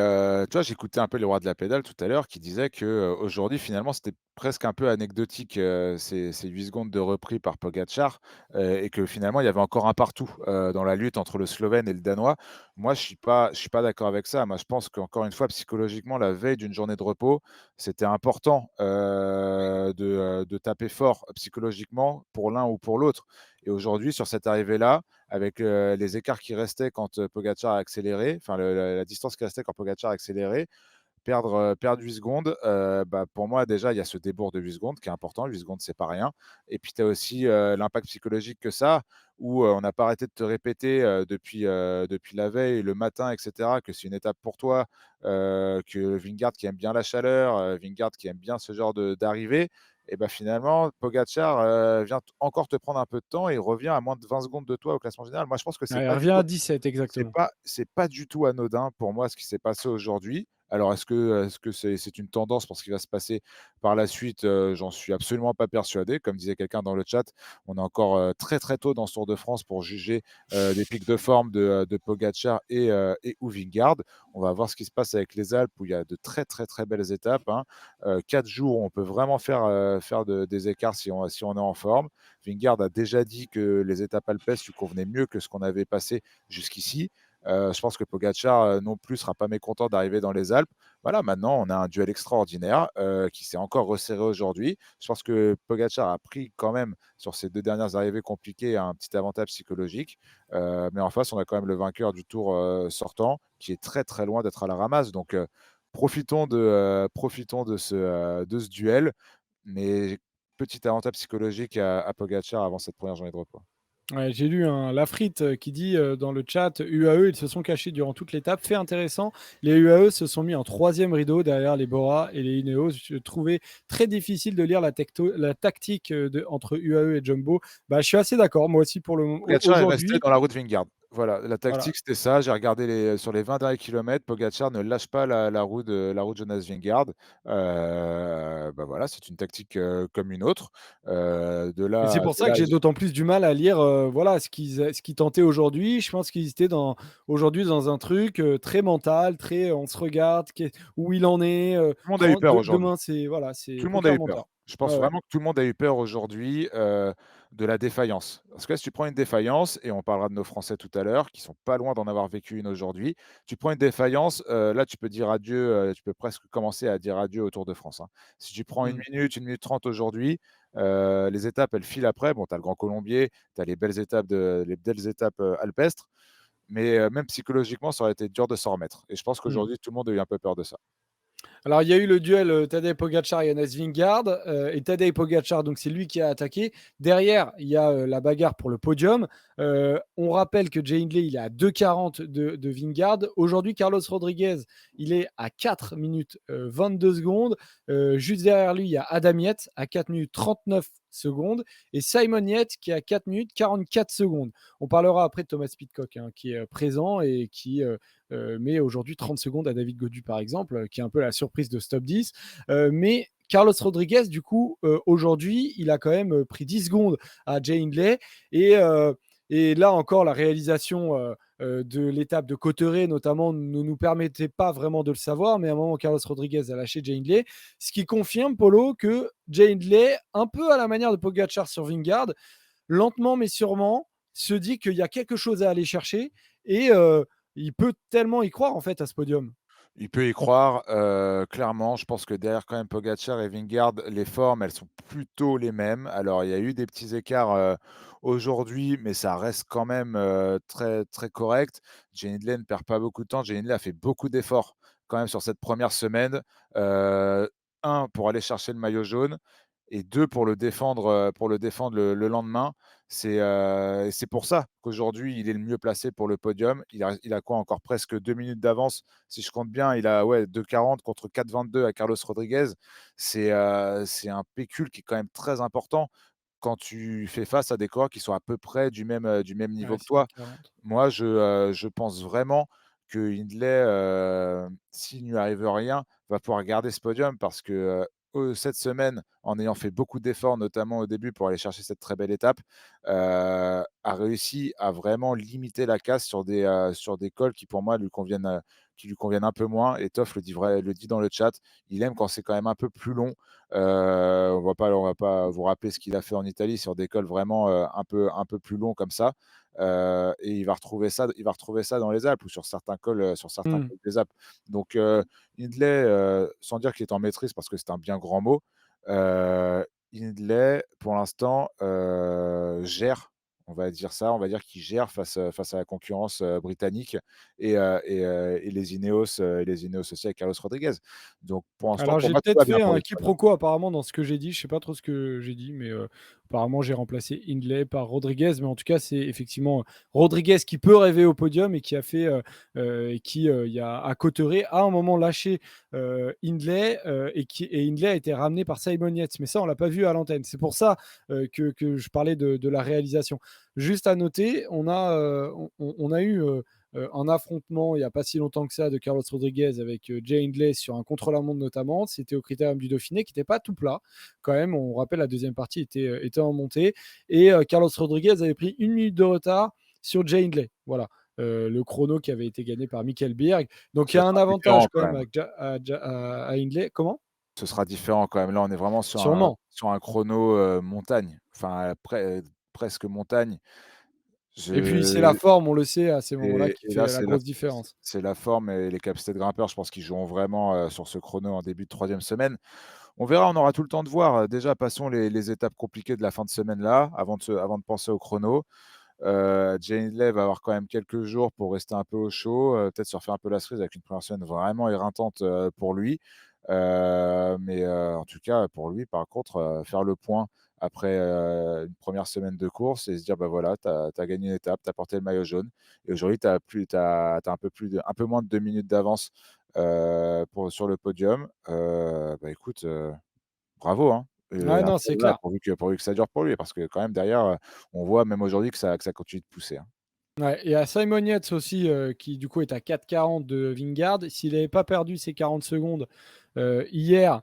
tu vois, j'écoutais un peu le roi de la pédale tout à l'heure qui disait que, aujourd'hui finalement c'était presque un peu anecdotique, ces 8 secondes de repris par Pogačar, et que finalement il y avait encore un partout, dans la lutte entre le Slovène et le Danois. Moi je suis pas d'accord avec ça. Moi je pense qu'encore une fois psychologiquement la veille d'une journée de repos, c'était important, de taper fort psychologiquement pour l'un ou pour l'autre et aujourd'hui sur cette arrivée-là, avec, les écarts qui restaient quand, Pogačar a accéléré, enfin le la distance qui restait quand Pogačar a accéléré, perdre 8 secondes, bah, pour moi déjà, il y a ce débours de 8 secondes qui est important. 8 secondes, c'est pas rien et puis tu as aussi, l'impact psychologique que ça où, on n'a pas arrêté de te répéter, depuis la veille, le matin et cetera, que c'est une étape pour toi, que Vingegaard qui aime bien la chaleur, Vingegaard qui aime bien ce genre d'arrivée et bah, finalement Pogačar, vient encore te prendre un peu de temps et revient à moins de 20 secondes de toi au classement général. Moi, je pense que Ouais, il revient à 17 exactement. c'est pas du tout anodin pour moi ce qui s'est passé aujourd'hui. Alors est-ce que c'est une tendance pour ce qui va se passer par la suite? J'en suis absolument pas persuadé. Comme disait quelqu'un dans le chat, on est encore, très, très tôt dans ce Tour de France pour juger, des pics de forme de Pogačar et ou Vingegaard. On va voir ce qui se passe avec les Alpes où il y a de très, très, très belles étapes, hein. 4 jours où on peut vraiment faire des écarts si on est en forme. Vingegaard a déjà dit que les étapes alpestres lui convenaient mieux que ce qu'on avait passé jusqu'ici. Je pense que Pogačar, non plus sera pas mécontent d'arriver dans les Alpes. Voilà, maintenant on a un duel extraordinaire, qui s'est encore resserré aujourd'hui. Je pense que Pogačar a pris quand même sur ces 2 dernières arrivées compliquées un petit avantage psychologique, mais en face on a quand même le vainqueur du Tour, sortant qui est très, très loin d'être à la ramasse donc profitons de ce duel, mais petit avantage psychologique à Pogačar avant cette première journée de repos. Ouais, j'ai lu un Lafrite qui dit dans le chat UAE, ils se sont cachés durant toute l'étape. Fait intéressant, les UAE se sont mis en troisième rideau derrière les Bora et les Ineos. Je trouvais très difficile de lire la tactique entre UAE et Jumbo. Bah, je suis assez d'accord, moi aussi, pour Pogačar est resté aujourd'hui. dans la route Vingegaard. Voilà, la Voilà. tactique, c'était ça. J'ai regardé sur les 20 derniers kilomètres, Pogačar ne lâche pas la route Jonas Vingegaard. Bah, voilà, c'est une tactique, comme une autre. De Et c'est là pour de ça là que à j'ai d'autant plus du mal à lire voilà, ce qu'ils tentaient aujourd'hui. Je pense qu'ils étaient aujourd'hui dans un truc très mental, très on se regarde, où il en est. tout le monde a eu peur aujourd'hui. Demain, c'est voilà, Tout c'est le monde a poker eu menteur. peur. Je pense Ouais, ouais. vraiment que tout le monde a eu peur aujourd'hui, de la défaillance. Parce que là, si tu prends une défaillance et on parlera de nos Français tout à l'heure, qui sont pas loin d'en avoir vécu une aujourd'hui. Tu prends une défaillance, là, tu peux dire adieu, tu peux presque commencer à dire adieu au Tour de France, hein. Si tu prends Mm. une minute 30 aujourd'hui, les étapes, elles filent après. Bon, tu as le Grand Colombier, tu as les belles étapes, alpestres, mais même psychologiquement, ça aurait été dur de s'en remettre et je pense Mm. qu'aujourd'hui, tout le monde a eu un peu peur de ça. Alors, il y a eu le duel Tadej Pogacar et Jonas Vingegaard. Et Tadej Pogacar, donc c'est lui qui a attaqué. Derrière, il y a la bagarre pour le podium. On rappelle que Jay Hindley, il est à 2,40 de Vingegaard. Aujourd'hui, Carlos Rodriguez, il est à 4 minutes 22 secondes. Juste derrière lui, il y a Adam Yates à 4 minutes 39 secondes. Et Simon Yates qui est à 4 minutes 44 secondes. On parlera après de Thomas Pidcock, hein, qui est présent et qui met aujourd'hui 30 secondes à David Gaudu, par exemple, qui est un peu la surprise de Stop 10. Mais Carlos Rodriguez, du coup, aujourd'hui, il a quand même pris 10 secondes à Jay Hindley. Et, euh, et là encore, la réalisation de l'étape de Cotteret, notamment, ne nous permettait pas vraiment de le savoir. Mais à un moment, Carlos Rodriguez a lâché Jay Hindley. Ce qui confirme, Polo, que Jay Hindley, un peu à la manière de Pogacar sur Vingegaard, lentement mais sûrement, se dit qu'il y a quelque chose à aller chercher. Et il peut tellement y croire en fait à ce podium. Il peut y croire, clairement. Je pense que derrière quand même Pogacar et Vingegaard, les formes, elles sont plutôt les mêmes. Alors il y a eu des petits écarts, aujourd'hui, mais ça reste quand même, très, très correct. Jay Hindley ne perd pas beaucoup de temps. Jay Hindley a fait beaucoup d'efforts quand même sur cette première semaine. Heu, 1 pour aller chercher le maillot jaune et 2 pour le défendre le lendemain. C'est pour ça qu'aujourd'hui, il est le mieux placé pour le podium. Il a quoi? Encore presque 2 minutes d'avance. Si je compte bien, il a ouais 2,40 contre 4,22 à Carlos Rodriguez. C'est un pécule qui est quand même très important quand tu fais face à des coureurs qui sont à peu près du même Ouais, niveau que c'est toi. 2,40. Moi, je pense vraiment que Hindley, s'il ne lui arrive rien, va pouvoir garder ce podium parce que, cette semaine, en ayant fait beaucoup d'efforts, notamment au début pour aller chercher cette très belle étape, a réussi à vraiment limiter la casse sur des cols qui pour moi qui lui conviennent un peu moins. Et Toff le dit dans le chat, il aime quand c'est quand même un peu plus long. On va pas vous rappeler ce qu'il a fait en Italie sur des cols vraiment, un peu plus longs comme ça. Et il va retrouver ça dans les Alpes ou sur certains Mmh. cols des Alpes. Donc Hindley, sans dire qu'il est en maîtrise parce que c'est un bien grand mot, Hindley pour l'instant, gère, on va dire ça, on va dire qu'il gère face à la concurrence, britannique et les Ineos aussi avec Carlos Rodriguez. Donc pour l'instant, Alors pour j'ai moi, tout peut-être va bien fait pour un l'Espagne, hein. quiproquo apparemment dans ce que j'ai dit. Je sais pas trop ce que j'ai dit, mais apparemment j'ai remplacé Hindley par Rodriguez. Mais en tout cas, c'est effectivement Rodriguez qui peut rêver au podium et qui a fait et qui il y a à Cotteret à un moment lâché Hindley et Hindley a été ramené par Simon Yates. Mais ça, on l'a pas vu à l'antenne. C'est pour ça que je parlais de la réalisation. Juste à noter, on a eu un affrontement il n'y a pas si longtemps que ça de Carlos Rodriguez avec Jay Hindley sur un contre-la-montre notamment. C'était au Critérium du Dauphiné qui n'était pas tout plat quand même. On rappelle la deuxième partie était en montée et Carlos Rodriguez avait pris 1 minute de retard sur Jay Hindley. Voilà. Le chrono qui avait été gagné par Michael Bierg. Donc il y Ce a un sera différent avantage quand quand même même. à Hindley. Comment? Ce sera différent quand même. Là, on est vraiment Sûrement. sur un chrono, montagne, enfin, presque montagne. Et puis c'est la Je forme, on le sait, à ces moments-là qui et là, fait la grosse différence. c'est la forme et les capacités de grimpeurs, je pense qu'ils joueront vraiment, sur ce chrono en début de 3e semaine. On verra, on aura tout le temps de voir. Déjà, passons les étapes compliquées de la fin de semaine là, avant de penser au chrono. Jay Hindley va avoir quand même quelques jours pour rester un peu au chaud, peut-être se refaire un peu la cerise avec une première semaine vraiment éreintante, pour lui. En tout cas, pour lui, par contre, faire le point après, une première semaine de course et se dire: «Bah, voilà, tu as gagné une étape, tu as porté le maillot jaune et aujourd'hui tu as un peu moins de 2 minutes d'avance, sur le podium». Bah, écoute, bravo, hein, Ouais, non, après c'est voilà, clair. pourvu que ça dure pour lui parce que quand même derrière, on voit même aujourd'hui que ça continue de pousser, hein. Ouais, et à Simon Yates aussi, qui du coup est à 4,40 de Vingegaard. S'il n'avait pas perdu ses 40 secondes hier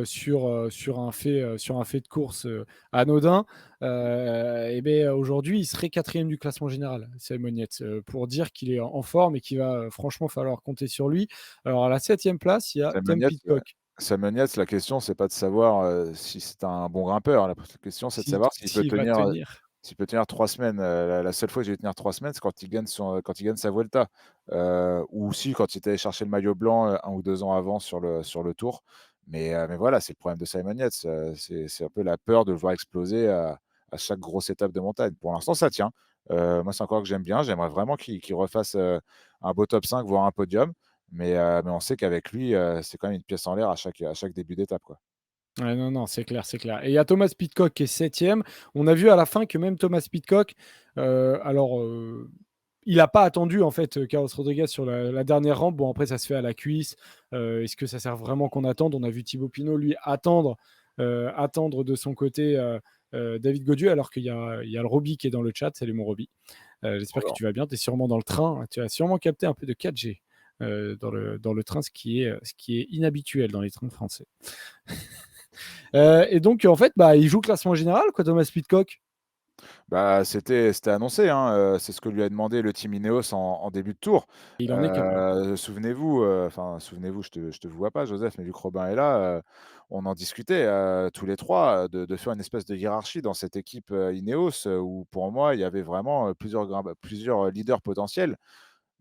sur un fait de course anodin, et ben aujourd'hui il serait quatrième du classement général, Simon Yates, pour dire qu'il est en forme et qu'il va franchement falloir compter sur lui. Alors à la septième place, il y a Simon Tom Yates, Pidcock. Simon Yates, la question c'est pas de savoir, si c'est un bon grimpeur. La question c'est de S'il savoir s'il va tenir. s'il peut tenir 3 semaines. La seule fois où il a tenir 3 semaines, c'est quand il gagne sa Vuelta, ou aussi quand il est allé chercher le maillot blanc, 1 ou 2 ans avant sur le Tour. Mais voilà, c'est le problème de Simon Yates, c'est un peu la peur de le voir exploser à chaque grosse étape de montagne. Pour l'instant, ça tient. Moi, c'est un coureur que j'aime bien. J'aimerais vraiment qu'il refasse, un beau top 5, voire un podium. Mais on sait qu'avec lui, c'est quand même une pièce en l'air à chaque début d'étape, quoi. Ouais, non, non, c'est clair, c'est clair. Et il y a Thomas Pidcock qui est septième. On a vu à la fin que même Thomas Pidcock, alors il n'a pas attendu en fait Carlos Rodriguez sur la dernière rampe. Bon, après ça se fait à la cuisse. Est-ce que ça sert vraiment qu'on attende? On a vu Thibaut Pinot lui attendre de son côté David Godieu, alors il y a le Roby qui est dans le chat. Salut mon Roby. J'espère que Alors, tu vas bien. Tu es sûrement dans le train. Tu as sûrement capté un peu de 4G dans le train, ce qui est inhabituel dans les trains français. Et donc, en fait, bah, il joue classement général, quoi, Thomas Pidcock. bah, c'était annoncé, hein, c'est ce que lui a demandé le team Ineos en début de tour. Il en est capable. Souvenez-vous, je te vois pas Joseph, mais vu que Robin est là, on en discutait, tous les 3 de faire une espèce de hiérarchie dans cette équipe, Ineos, où pour moi, il y avait vraiment, plusieurs leaders potentiels.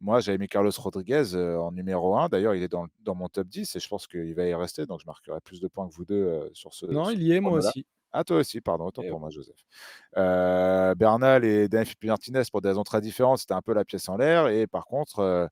Moi, j'avais mis Carlos Rodriguez, en numéro 1. D'ailleurs, il est dans mon top 10 et je pense qu'il va y rester, donc je marquerai plus de points que vous 2 Non, sur il ce y est, moi chrono-là. aussi. Ah, toi aussi, pardon, autant Et pour oh. moi, Joseph. Bernal et Dani Philippe Martinez, pour des raisons très différentes, c'était un peu la pièce en l'air et par contre,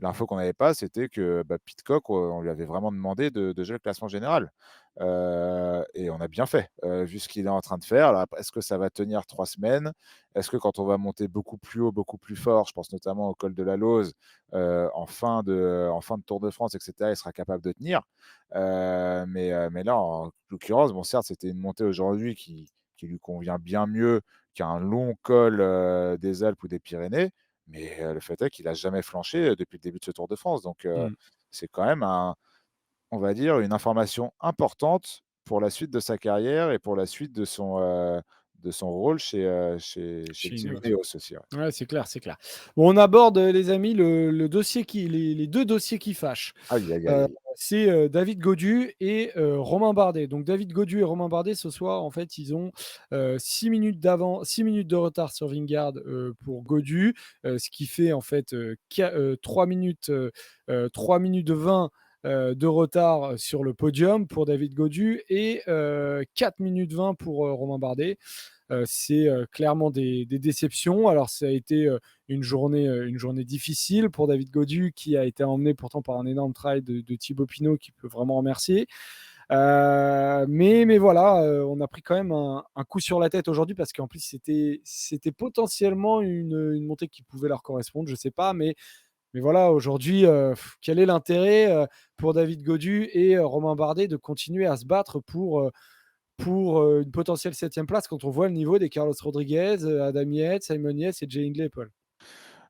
l'info qu'on n'avait pas, c'était que, bah, Pidcock, on lui avait vraiment demandé de jouer le classement général, et on a bien fait, vu ce qu'il est en train de faire. Alors est-ce que ça va tenir 3 semaines? Est-ce que quand on va monter beaucoup plus haut, beaucoup plus fort, je pense notamment au col de la Lauze, en fin de Tour de France et cetera, il sera capable de tenir? Mais là, en l'occurrence, bon certes, c'était une montée aujourd'hui qui lui convient bien mieux qu'un long col, des Alpes ou des Pyrénées. Mais le fait est qu'il a jamais flanché, depuis le début de ce Tour de France. Donc Mmh. c'est quand même on va dire, une information importante pour la suite de sa carrière et pour la suite de son rôle chez le Chez team Ineos. Ineos aussi, ouais. Ouais, c'est clair, c'est clair. Bon, on aborde, les amis, le dossier les 2 dossiers qui fâchent. Aïe, aïe, Heu, aïe. c'est, David Gaudu et Romain Bardet. Donc David Gaudu et Romain Bardet, ce soir, en fait, ils ont, 6 minutes de retard sur Vingegaard, pour Gaudu, ce qui fait, en fait, 3 minutes 20, de retard sur le podium pour David Gaudu et 4 minutes 20 pour, Romain Bardet. C'est clairement des déceptions. Alors ça a été une journée difficile pour David Gaudu qui a été emmené pourtant par un énorme travail de Thibaut Pinot qui peut vraiment remercier. Mais voilà, on a pris quand même un coup sur la tête aujourd'hui parce qu'en plus c'était potentiellement une montée qui pouvait leur correspondre, je sais pas, mais voilà, aujourd'hui, quel est l'intérêt pour David Gaudu et Romain Bardet de continuer à se battre pour une potentielle septième place quand on voit le niveau des Carlos Rodriguez, Adam Yates, Simon Yates et Jay Hindley, Paul.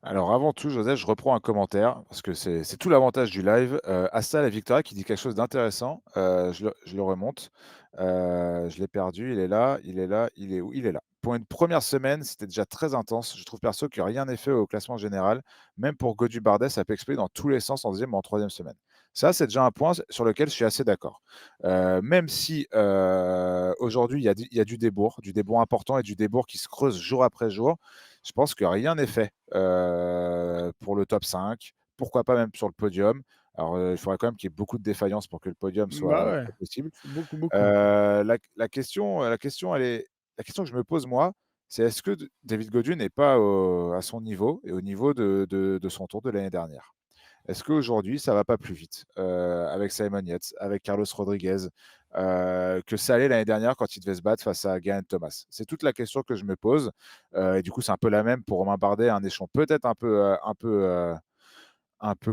Alors avant tout, Joseph, je reprends un commentaire parce que c'est tout l'avantage du live. Asta la Victoria qui dit quelque chose d'intéressant, je le remonte. Je l'ai perdu, il est là, il est là, il est où? Il est là. Pour une première semaine, c'était déjà très intense. Je trouve perso que rien n'est fait au classement général. Même pour Godu Bardet, ça peut exploser dans tous les sens en deuxième ou en troisième semaine. Ça, c'est déjà un point sur lequel je suis assez d'accord. Même si, aujourd'hui, il y a du débour important et du débour qui se creuse jour après jour. Je pense que rien n'est fait, pour le top 5, pourquoi pas même sur le podium. Alors, il faudrait quand même qu'il y ait beaucoup de défaillances pour que le podium Bah ouais, soit possible. faut beaucoup, beaucoup. La question que je me pose moi, c'est est-ce que David Gaudu n'est pas à son niveau et au niveau de son tour de l'année dernière? Est-ce qu'aujourd'hui, ça va pas plus vite, avec Simon Yates, avec Carlos Rodriguez, que ça allait l'année dernière quand il devait se battre face à Geraint Thomas? C'est toute la question que je me pose, et du coup, c'est un peu la même pour Romain Bardet, un échelon peut-être un peu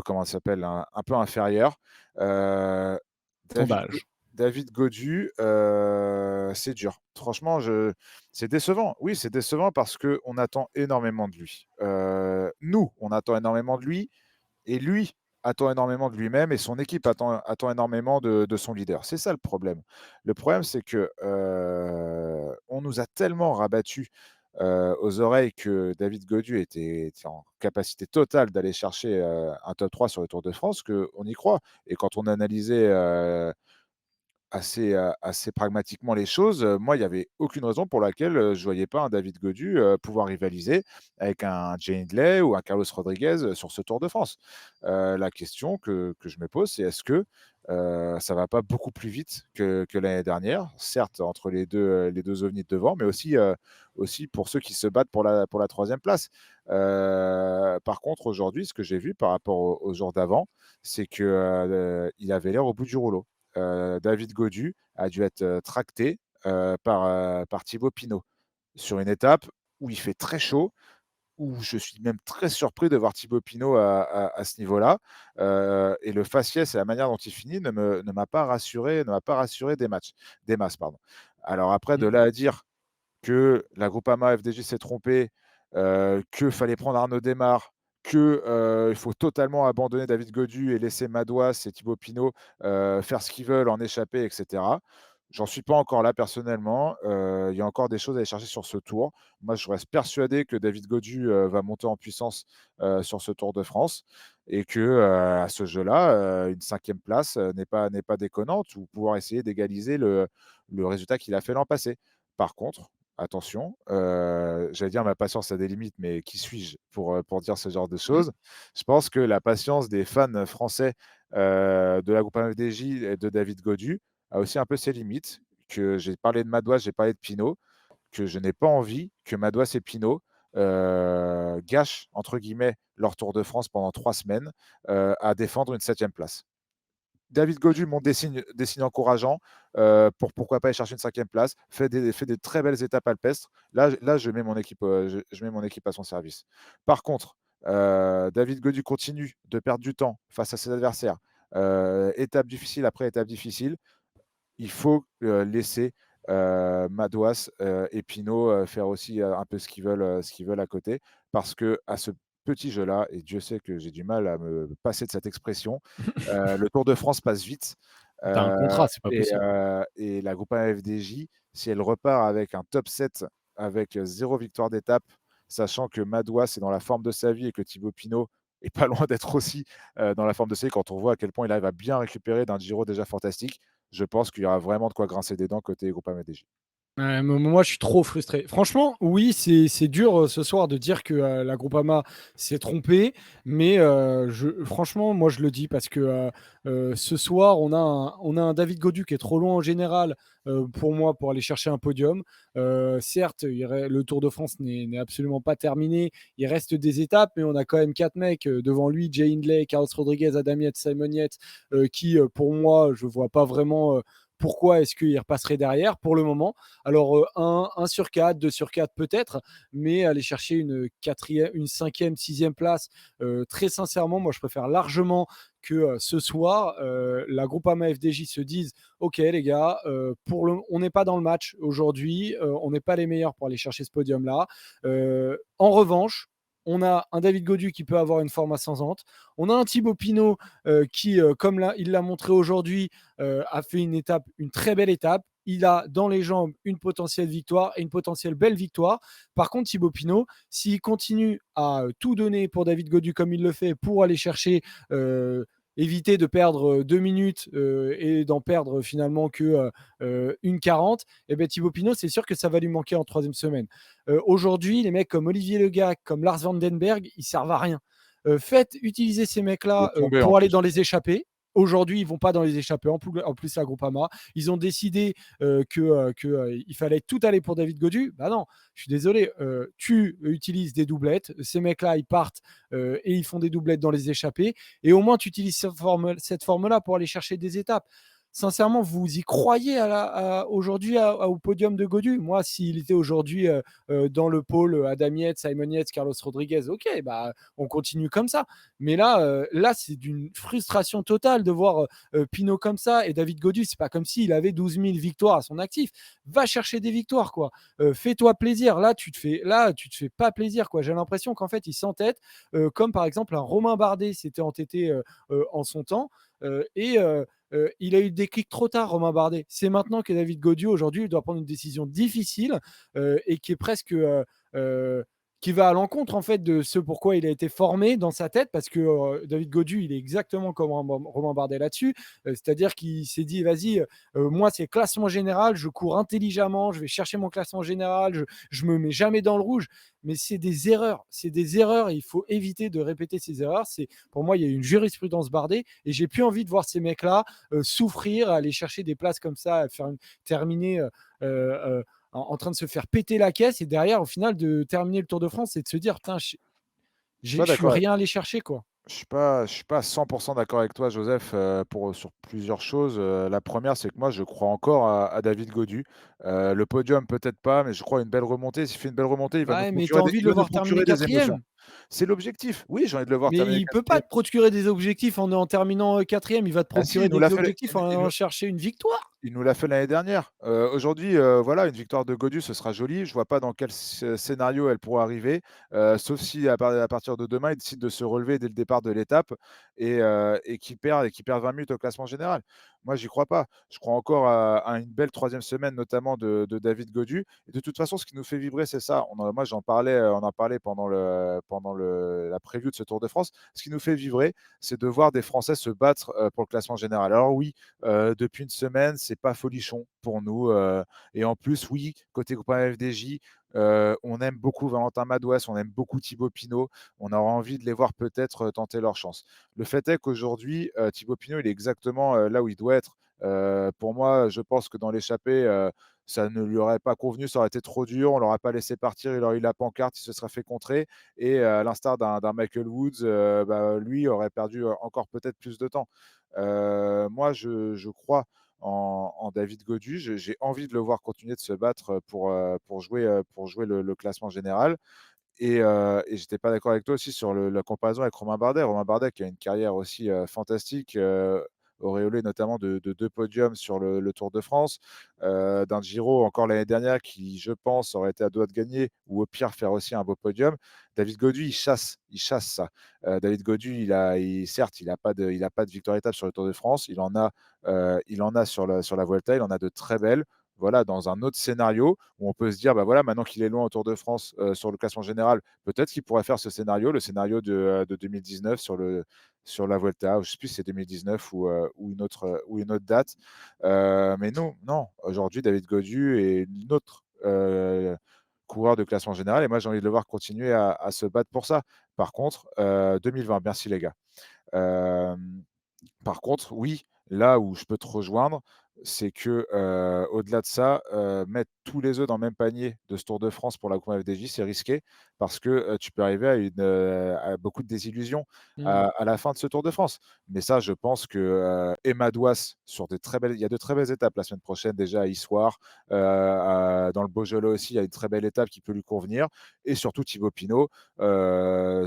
comment ça s'appelle? Un peu inférieur. Heu, Ton David Ga âge. David Gaudu, c'est dur. Franchement, je c'est décevant. Oui, c'est décevant parce qu'on attend énormément de lui. Nous, on attend énormément de lui et lui attend énormément de lui-même et son équipe attend énormément de son leader. C'est ça le problème. Le problème, c'est que, on nous a tellement rabattu, aux oreilles que David Gaudu était en capacité totale d'aller chercher, un top 3 sur le Tour de France qu'on y croit et quand on analysait, assez pragmatiquement les choses, moi, il y avait aucune raison pour laquelle, je voyais pas un David Gaudu, pouvoir rivaliser avec un Jay Hindley ou un Carlos Rodriguez, sur ce Tour de France. La question que je me pose, c'est est-ce que, ça va pas beaucoup plus vite que l'année dernière? Certes, entre les 2 ovnis de devant, mais aussi pour ceux qui se battent pour la 3e place. Par contre, aujourd'hui, ce que j'ai vu par rapport aux jours d'avant, c'est que, il avait l'air au bout du rouleau. David Gaudu a dû être, tracté, par Thibaut Pinot sur une étape où il fait très chaud, où je suis même très surpris de voir Thibaut Pinot à ce niveau-là, et le faciès et la manière dont il finit ne m'a pas rassuré des masses, pardon. Alors après de Mmh. là à dire que la Groupama FDJ s'est trompée, que fallait prendre Arnaud Démare, que, il faut totalement abandonner David Gaudu et laisser Madouas et Thibaut Pinot, faire ce qu'ils veulent, en échapper et cetera. J'en suis pas encore là personnellement, il y a encore des choses à aller chercher sur ce tour. Moi, je reste persuadé que David Gaudu, va monter en puissance, sur ce Tour de France et que, à ce jeu-là, une 5e place, n'est pas déconnante ou pouvoir essayer d'égaliser le résultat qu'il a fait l'an passé. Par contre, attention, j'allais dire ma patience a des limites, mais qui suis-je pour dire ce genre de Mmh. choses? Je pense que la patience des fans français, de la Groupama FDJ et de David Gaudu a aussi un peu ses limites, que j'ai parlé de Madouas, j'ai parlé de Pinot, que je n'ai pas envie que Madouas et Pinot, «gâchent» entre guillemets leur Tour de France pendant 3 semaines, à défendre une 7e place. David Gaudu montre des signes encourageants, pour pourquoi pas aller chercher une 5e place, fait des très belles étapes alpestres. Là, je mets mon équipe à son service. Par contre, David Gaudu continue de perdre du temps face à ses adversaires, étape difficile après étape difficile. Il faut, laisser, Madouas, et Pinot, faire aussi, un peu ce qu'ils veulent à côté parce qu'à ce petit jeu-là, et Dieu sait que j'ai du mal à me passer de cette expression. Le Tour de France passe vite, Tu as un contrat, c'est pas possible. et la Groupama FDJ, si elle repart avec un top 7 avec 0 victoire d'étape, sachant que Madouas est dans la forme de sa vie et que Thibaut Pinot est pas loin d'être aussi, dans la forme de sa vie, quand on voit à quel point il arrive à bien récupérer d'un Giro déjà fantastique, je pense qu'il y aura vraiment de quoi grincer des dents côté Groupama FDJ. Ouais, moi, je suis trop frustré. Franchement, oui, c'est dur ce soir de dire que la Groupama s'est trompée, mais franchement, moi, je le dis parce que ce soir, on a un David Gaudu qui est trop loin en général pour moi pour aller chercher un podium. Certes, le Tour de France n'est absolument pas terminé. Il reste des étapes, mais on a quand même quatre mecs devant lui, Jay Hindley, Carlos Rodriguez, Adam Yates, Simon Yates, qui, pour moi, je vois pas vraiment pourquoi est-ce qu'il repasserait derrière pour le moment. Alors, 1 sur 4, 2 sur 4 peut-être, mais aller chercher une quatrième, une cinquième, sixième place, très sincèrement, moi, je préfère largement que ce soir, la Groupama FDJ se dise ok, les gars, on n'est pas dans le match aujourd'hui, on n'est pas les meilleurs pour aller chercher ce podium-là. En revanche, on a un David Gaudu qui peut avoir une forme ascendante. On a un Thibaut Pinot qui, comme il l'a montré aujourd'hui, a fait une très belle étape. Il a dans les jambes une potentielle victoire et une potentielle belle victoire. Par contre, Thibaut Pinot, s'il continue à tout donner pour David Gaudu comme il le fait pour aller chercher, éviter de perdre 2 minutes et d'en perdre finalement que une 40, et ben Thibaut Pinot, c'est sûr que ça va lui manquer en troisième semaine. Aujourd'hui, les mecs comme Olivier Legac, comme Lars Vandenberg, ils servent à rien. Faites utiliser ces Il mecs-là est tombé en pour aller plus. dans les échappées. Aujourd'hui, ils vont pas dans les échappées. En plus la Groupama, ils ont décidé qu'il fallait tout aller pour David Godu. Bah non, je suis désolé. Tu utilises des doublettes. Ces mecs-là, ils partent et ils font des doublettes dans les échappées. Et au moins, tu utilises cette forme-là pour aller chercher des étapes. Sincèrement, vous y croyez aujourd'hui au podium de Godu? Moi, s'il était aujourd'hui dans le pôle Adam Yates, Simon Yates, Carlos Rodriguez, ok, bah, on continue comme ça. Mais là c'est d'une frustration totale de voir Pinot comme ça. Et David Gaudu, c'est pas comme s'il avait 12 000 victoires à son actif. Va chercher des victoires, quoi. Fais-toi plaisir. Là, tu te fais pas plaisir, quoi. J'ai l'impression qu'en fait, il s'entête, comme par exemple un Romain Bardet s'était entêté en son temps. Il a eu des clics trop tard, Romain Bardet. C'est maintenant que David Gaudu, aujourd'hui, il doit prendre une décision difficile et qui est presque euh, qui va à l'encontre en fait de ce pourquoi il a été formé dans sa tête, parce que David Gaudu, il est exactement comme Romain Bardet là-dessus, c'est-à-dire qu'il s'est dit vas-y, moi c'est classement général, je cours intelligemment, je vais chercher mon classement général, je me mets jamais dans le rouge, mais c'est des erreurs et il faut éviter de répéter ces erreurs. Pour moi, il y a une jurisprudence Bardet et j'ai plus envie de voir ces mecs-là souffrir, aller chercher des places comme ça, terminer en train de se faire péter la caisse et derrière, au final, de terminer le Tour de France et de se dire, putain, Je suis je pas suis d'accord. rien allé chercher, quoi. Je suis pas à 100 d'accord avec toi, Joseph, sur plusieurs choses. La première, c'est que moi, je crois encore à David Gaudu. Le podium, peut-être pas, mais je crois à une belle remontée. S'il fait une belle remontée, Ouais, mais t'as envie de il le va nous voir terminer procurer des émotions. quatrième. C'est l'objectif. Oui, j'ai envie de le voir Mais terminer il peut pas 4e. te procurer des objectifs en terminant quatrième. Il va te Ah si, procurer il nous l'a des fait objectifs en allant chercher une victoire. il nous l'a fait l'année dernière. Aujourd'hui, voilà, une victoire de Gaudu, ce sera joli. Je vois pas dans quel scénario elle pourrait arriver, sauf si à partir de demain, il décide de se relever dès le départ de l'étape et qu'il perd 20 minutes au classement général. Moi, j'y crois pas. Je crois encore à une belle troisième semaine, notamment de David Gaudu, et de toute façon, ce qui nous fait vibrer, c'est ça. Moi, on en parlait pendant la preview de ce Tour de France. Ce qui nous fait vibrer, c'est de voir des Français se battre, pour le classement général. Alors oui, depuis une semaine, c'est pas folichon pour nous. Et en plus, oui, côté groupe FDJ, on aime beaucoup Valentin Madouas, on aime beaucoup Thibaut Pinot. On aura envie de les voir peut-être tenter leur chance. Le fait est qu'aujourd'hui, Thibaut Pinot, il est exactement là où il doit être. Pour moi, je pense que dans l'échappée, ça ne lui aurait pas convenu, ça aurait été trop dur, on ne l'aurait pas laissé partir, il aurait eu la pancarte, il se serait fait contrer. Et à l'instar d'un Michael Woods, lui aurait perdu encore peut-être plus de temps. Moi, je crois en David Gaudu. J'ai envie de le voir continuer de se battre pour jouer le classement général. Et j'étais pas d'accord avec toi aussi sur la comparaison avec Romain Bardet. Romain Bardet qui a une carrière aussi fantastique. auréolé notamment de 2 podiums sur le Tour de France, d'un Giro encore l'année dernière qui, je pense, aurait été à doigt de gagner ou au pire faire aussi un beau podium. David Gaudu, il chasse ça. David Gaudu, certes, il a pas de victoire étape sur le Tour de France, il en a sur la Vuelta, il en a de très belles. Voilà, dans un autre scénario où on peut se dire, bah voilà, maintenant qu'il est loin au Tour de France sur le classement général, peut-être qu'il pourrait faire ce scénario, le scénario de 2019 sur la Vuelta. Je ne sais plus si c'est 2019 ou une autre date. Mais non, non. Aujourd'hui, David Gaudu est notre coureur de classement général et moi, j'ai envie de le voir continuer à se battre pour ça. Par contre, 2020, merci les gars. Euh, Par contre, oui, là où je peux te rejoindre, c'est que, au-delà de ça, mettre tous les œufs dans le même panier de ce Tour de France pour la Coupe FDJ, c'est risqué parce que, tu peux arriver à beaucoup de désillusions Mmh. à la fin de ce Tour de France. Mais ça, je pense que, et Madouas sur des très belles il y a de très belles étapes la semaine prochaine déjà à Issoire, dans le Beaujolais aussi, il y a une très belle étape qui peut lui convenir et surtout Thibaut Pinot,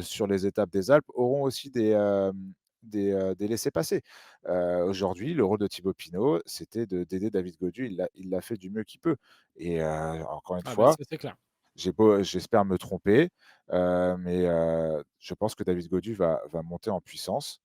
sur les étapes des Alpes auront aussi des laissez-passer. Aujourd'hui, le rôle de Thibaut Pinot, c'était d'aider David Gaudu. Il l'a fait du mieux qu'il peut. Et encore une Ah bah, fois, ça, c'est clair. j'espère me tromper, mais je pense que David Gaudu va monter en puissance.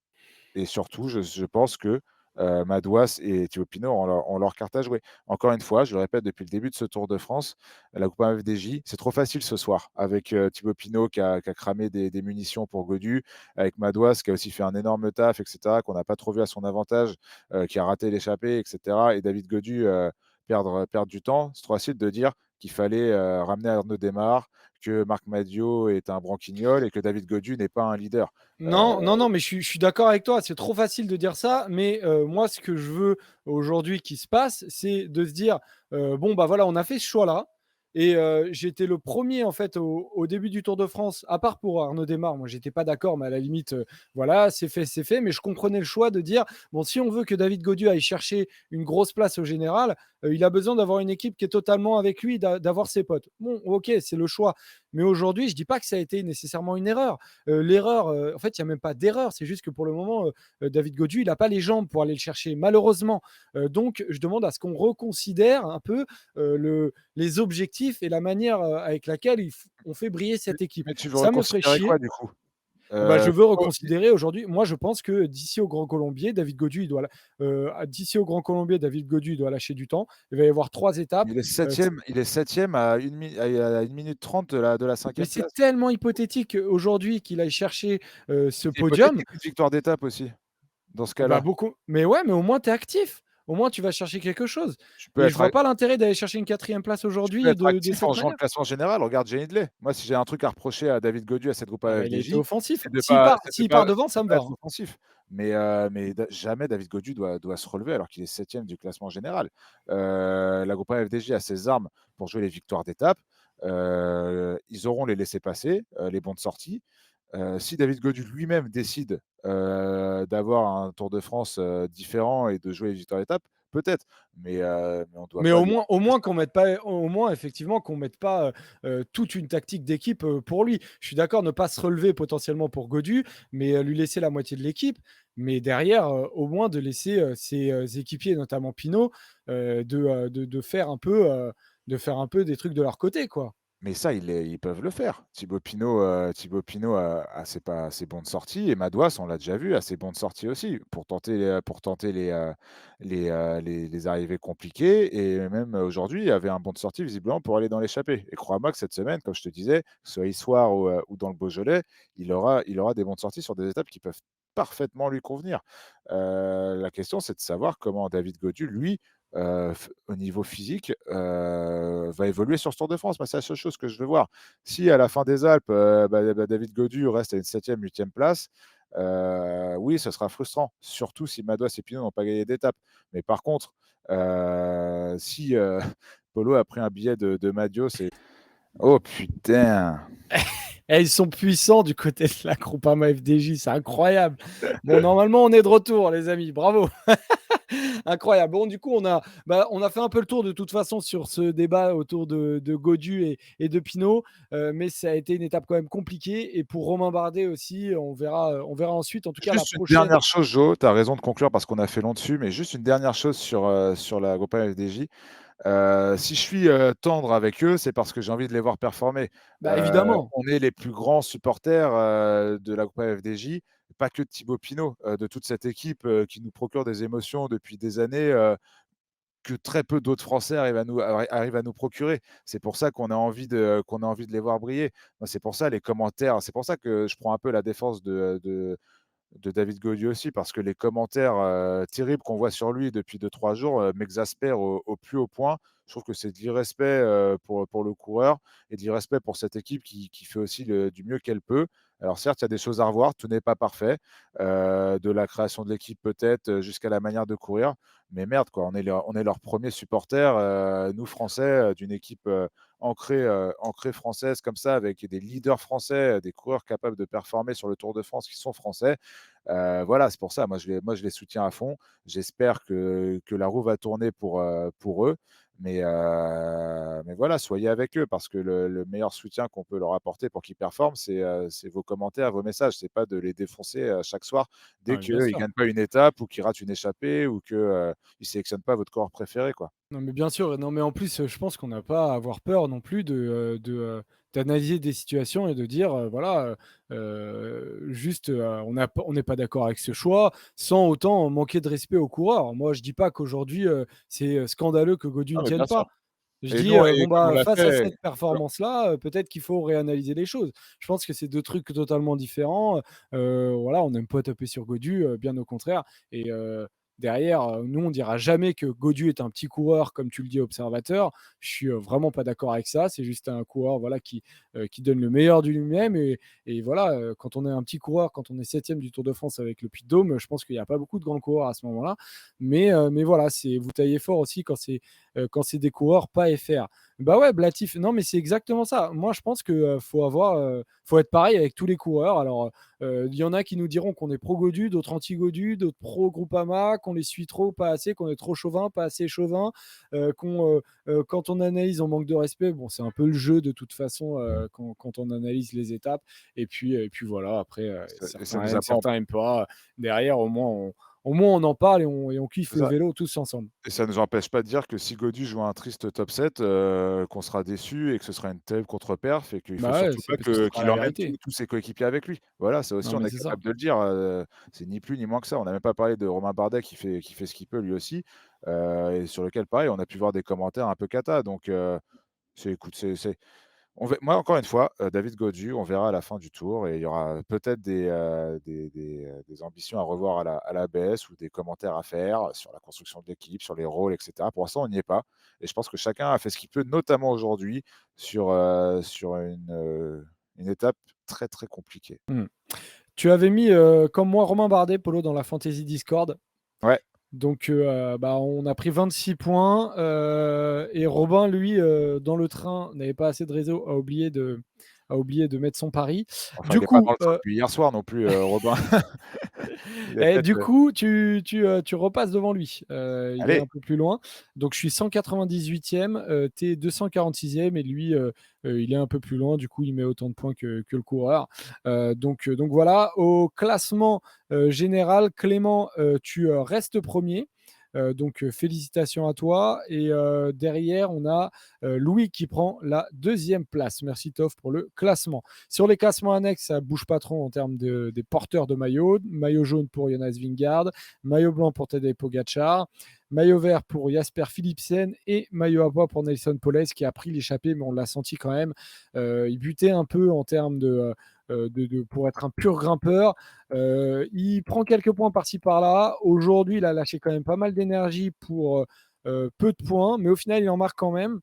Et surtout, je pense que Madouas et Thibaut Pinot ont leur carte à jouer. Encore une fois, je le répète depuis le début de ce Tour de France, la Coupe FDJ, c'est trop facile ce soir avec Thibaut Pinot qui a cramé des munitions pour Gaudu, avec Madouas qui a aussi fait un énorme taf, etc., qu'on n'a pas trop vu à son avantage, qui a raté l'échappée, etc., et David Gaudu perdre du temps. C'est trop facile de dire qu'il fallait ramener Arnaud Démare, que Marc Madiot est un branquignol et que David Gaudu n'est pas un leader. Euh, Non, non, non, mais je suis d'accord avec toi. C'est trop facile de dire ça. Mais moi, ce que je veux aujourd'hui qui se passe, c'est de se dire bon, bah voilà, on a fait ce choix-là. Et j'étais le premier, en fait, au début du Tour de France, à part pour Arnaud Démare. Moi, j'étais pas d'accord, mais à la limite, voilà, c'est fait, c'est fait. Mais je comprenais le choix de dire bon, si on veut que David Gaudu aille chercher une grosse place au général, il a besoin d'avoir une équipe qui est totalement avec lui, d'avoir ses potes. Bon, ok, c'est le choix. Mais aujourd'hui, je dis pas que ça a été nécessairement une erreur. L'erreur, en fait, il n'y a même pas d'erreur. C'est juste que pour le moment, David Gaudu, il n'a pas les jambes pour aller le chercher, malheureusement. Donc, je demande à ce qu'on reconsidère un peu les objectifs et la manière avec laquelle on fait briller cette équipe. mais tu veux Ça me ferait reconsidérer chier. quoi du coup? Bah, je veux Pinot, reconsidérer aujourd'hui. Moi, je pense que d'ici au Grand Colombier, d'ici au Grand Colombier, David Gaudu, il doit lâcher du temps. Il va y avoir 3 étapes. il est septième à 1 minute 30 de la Mais 5e c'est place. tellement hypothétique aujourd'hui qu'il aille chercher ce C'est podium. hypothétique une victoire d'étape aussi, dans ce Bah cas-là. beaucoup. Mais ouais, mais au moins tu es actif. Au moins tu vas chercher quelque chose. Tu peux Et je être vois pas l'intérêt d'aller chercher une quatrième place Tu peux aujourd'hui être de actif en cette jouant le manière. classement général. Regarde Jay Hindley. Moi, si j'ai un truc à reprocher à David Gaudu à cette groupe Ah bah, il a été AFDJ, offensif. c'est de pas c'est de S'il part pas devant, c'est de ça me pas va, être hein. offensif. Mais jamais David Gaudu doit se relever alors qu'il est septième du classement général. La groupe AFDJ a ses armes pour jouer les victoires d'étape. Ils auront les laissez-passer, les bons de sortie. Si David Gaudu lui-même décide d'avoir un Tour de France différent et de jouer les victoires d'étape, peut-être. Mais on ne doit Mais pas au lui moins, au reprocher moins ça. qu'on mette pas, au moins effectivement qu'on mette pas toute une tactique d'équipe pour lui. Je suis d'accord, ne pas se relever potentiellement pour Godu, mais lui laisser la moitié de l'équipe. Mais derrière, au moins de laisser ses équipiers, notamment Pinot, de faire un peu des trucs de leur côté, quoi. Mais ça, ils peuvent le faire. Thibaut Pinot a ses bons de sortie et Madouas, on l'a déjà vu, a ses bons de sortie aussi pour tenter les arrivées compliquées et même aujourd'hui, il avait un bon de sortie visiblement pour aller dans l'échappée et crois-moi que cette semaine, comme je te disais, que ce soit Issoire ou dans le Beaujolais, il aura des bons de sortie sur des étapes qui peuvent parfaitement lui convenir. La question, c'est de savoir comment David Gaudu, lui, au niveau physique, va évoluer sur ce Tour de France. Moi, c'est la seule chose que je veux voir. Si à la fin des Alpes, David Gaudu reste à une septième, huitième place, oui, ce sera frustrant, surtout si Madouas et Pinot n'ont pas gagné d'étape. Mais par contre, si Polo a pris un billet de Madio, Oh putain! Et ils sont puissants du côté de la Groupama FDJ, c'est incroyable. Bon, normalement, on est de retour, les amis. Bravo. Incroyable. Bon, du coup, on a fait un peu le tour de toute façon sur ce débat autour de Godu et de Pinot, mais ça a été une étape quand même compliquée. Et pour Romain Bardet aussi, on verra ensuite, en tout cas la Juste une prochaine. dernière chose, Jo, tu as raison de conclure parce qu'on a fait long dessus, mais juste une dernière chose sur la Groupama FDJ. Si je suis, tendre avec eux, c'est parce que j'ai envie de les voir performer. Bah évidemment. On est les plus grands supporters, de la Groupama FDJ, pas que de Thibaut Pinot, de toute cette équipe, qui nous procure des émotions depuis des années, que très peu d'autres Français arrivent à nous procurer. C'est pour ça qu'on a envie de les voir briller. Moi, c'est pour ça les commentaires, c'est pour ça que je prends un peu la défense de David Gaudier aussi, parce que les commentaires terribles qu'on voit sur lui depuis 2 3 jours m'exaspèrent au plus haut point. Je trouve que c'est de l'irrespect pour le coureur et de l'irrespect pour cette équipe qui fait aussi du mieux qu'elle peut. Alors certes, il y a des choses à revoir, tout n'est pas parfait, de la création de l'équipe peut-être jusqu'à la manière de courir, mais merde quoi, on est leurs premiers supporters, nous Français, d'une équipe ancrée française comme ça, avec des leaders français, des coureurs capables de performer sur le Tour de France qui sont français. Voilà, c'est pour ça, moi je les soutiens à fond. J'espère que la roue va tourner pour eux, mais voilà, soyez avec eux parce que le meilleur soutien qu'on peut leur apporter pour qu'ils performent, c'est vos commentaires, vos messages. C'est pas de les défoncer, chaque soir Non, dès mais bien qu'ils sûr. gagnent pas une étape ou qu'ils ratent une échappée ou qu'ils sélectionnent pas votre coureur préféré, quoi. Non, mais bien sûr. Non, mais en plus, je pense qu'on n'a pas à avoir peur non plus d'analyser des situations et de dire, voilà, juste, on n'est pas d'accord avec ce choix, sans autant manquer de respect aux coureurs. Moi, je dis pas qu'aujourd'hui, c'est scandaleux que Gaudu Non, ne mais bien tienne sûr pas. Je et dis, nous bon, et comme on bah, l'a face à fait cette performance-là, peut-être qu'il faut réanalyser les choses. Je pense que c'est 2 trucs totalement différents. Voilà, on n'aime pas taper sur Gaudu, bien au contraire. Et derrière, nous, on dira jamais que Gaudu est un petit coureur, comme tu le dis, observateur. Je suis vraiment pas d'accord avec ça. C'est juste un coureur, voilà, qui donne le meilleur de lui-même. Et voilà, quand on est un petit coureur, quand on est 7e du Tour de France avec le Puy-de-Dôme, je pense qu'il n'y a pas beaucoup de grands coureurs à ce moment-là. Mais voilà, vous taillez fort aussi quand c'est des coureurs pas FR. Bah ouais, Blatif, non, mais c'est exactement ça. Moi, je pense que faut être pareil avec tous les coureurs. Alors, il y en a qui nous diront qu'on est pro Godu, d'autres anti Godu, d'autres pro Groupama, qu'on les suit trop, pas assez, qu'on est trop chauvin, pas assez chauvin, quand on analyse, on manque de respect. Bon, c'est un peu le jeu de toute façon quand on analyse les étapes. Et puis voilà. Après, et ça certains nous aiment, a pas certains aiment pas. Derrière, au moins on en parle et on kiffe c'est le ça. vélo tous ensemble. Et ça nous empêche pas de dire que si Gaudu joue un triste top 7, qu'on sera déçus et que ce sera une terrible contre-perf et qu'il faut Bah ouais, surtout c'est pas parce que ce sera qu'il la emmène vérité. tous ses coéquipiers avec lui. Voilà, ça aussi Non, on mais est c'est ça. capable de le dire, c'est ni plus ni moins que ça. On n'a même pas parlé de Romain Bardet qui fait ce qu'il peut lui aussi, et sur lequel pareil, on a pu voir des commentaires un peu cata donc écoute, moi, encore une fois, David Gaudu, on verra à la fin du tour et il y aura peut-être des ambitions à revoir à la baisse ou des commentaires à faire sur la construction de l'équipe, sur les rôles et cetera. Pour l'instant, on n'y est pas et je pense que chacun a fait ce qu'il peut, notamment aujourd'hui sur une étape très, très compliquée. Mmh. Tu avais mis, comme moi, Romain Bardet, Polo, dans la Fantasy Discord. Ouais, Donc, bah, on a pris 26 points. Et Robin, lui, dans le train, n'avait pas assez de réseau, a oublié de mettre son pari. enfin, il Du est pas dans coup, le train depuis hier soir non plus, Robin. Il est et peut-être, du coup, tu repasses devant lui. Il est allez, un peu plus loin. Donc, je suis 198e, tu es 246e et lui, il est un peu plus loin. Du coup, il met autant de points que le coureur. Donc voilà. Au classement général, Clément, tu restes premier. Donc, félicitations à toi. Et derrière, on a Louis qui prend la deuxième place. Merci Toff pour le classement. Sur les classements annexes, ça ne bouge pas trop en termes des porteurs de maillot. Maillot jaune pour Jonas Vingard, maillot blanc pour Tadej Pogacar, maillot vert pour Jasper Philipsen et maillot à pois pour Nelson Poles qui a pris l'échappée, mais on l'a senti quand même. Il butait un peu en termes pour être un pur grimpeur. Il prend quelques points par-ci par-là. Aujourd'hui, il a lâché quand même pas mal d'énergie pour peu de points, mais au final, il en marque quand même.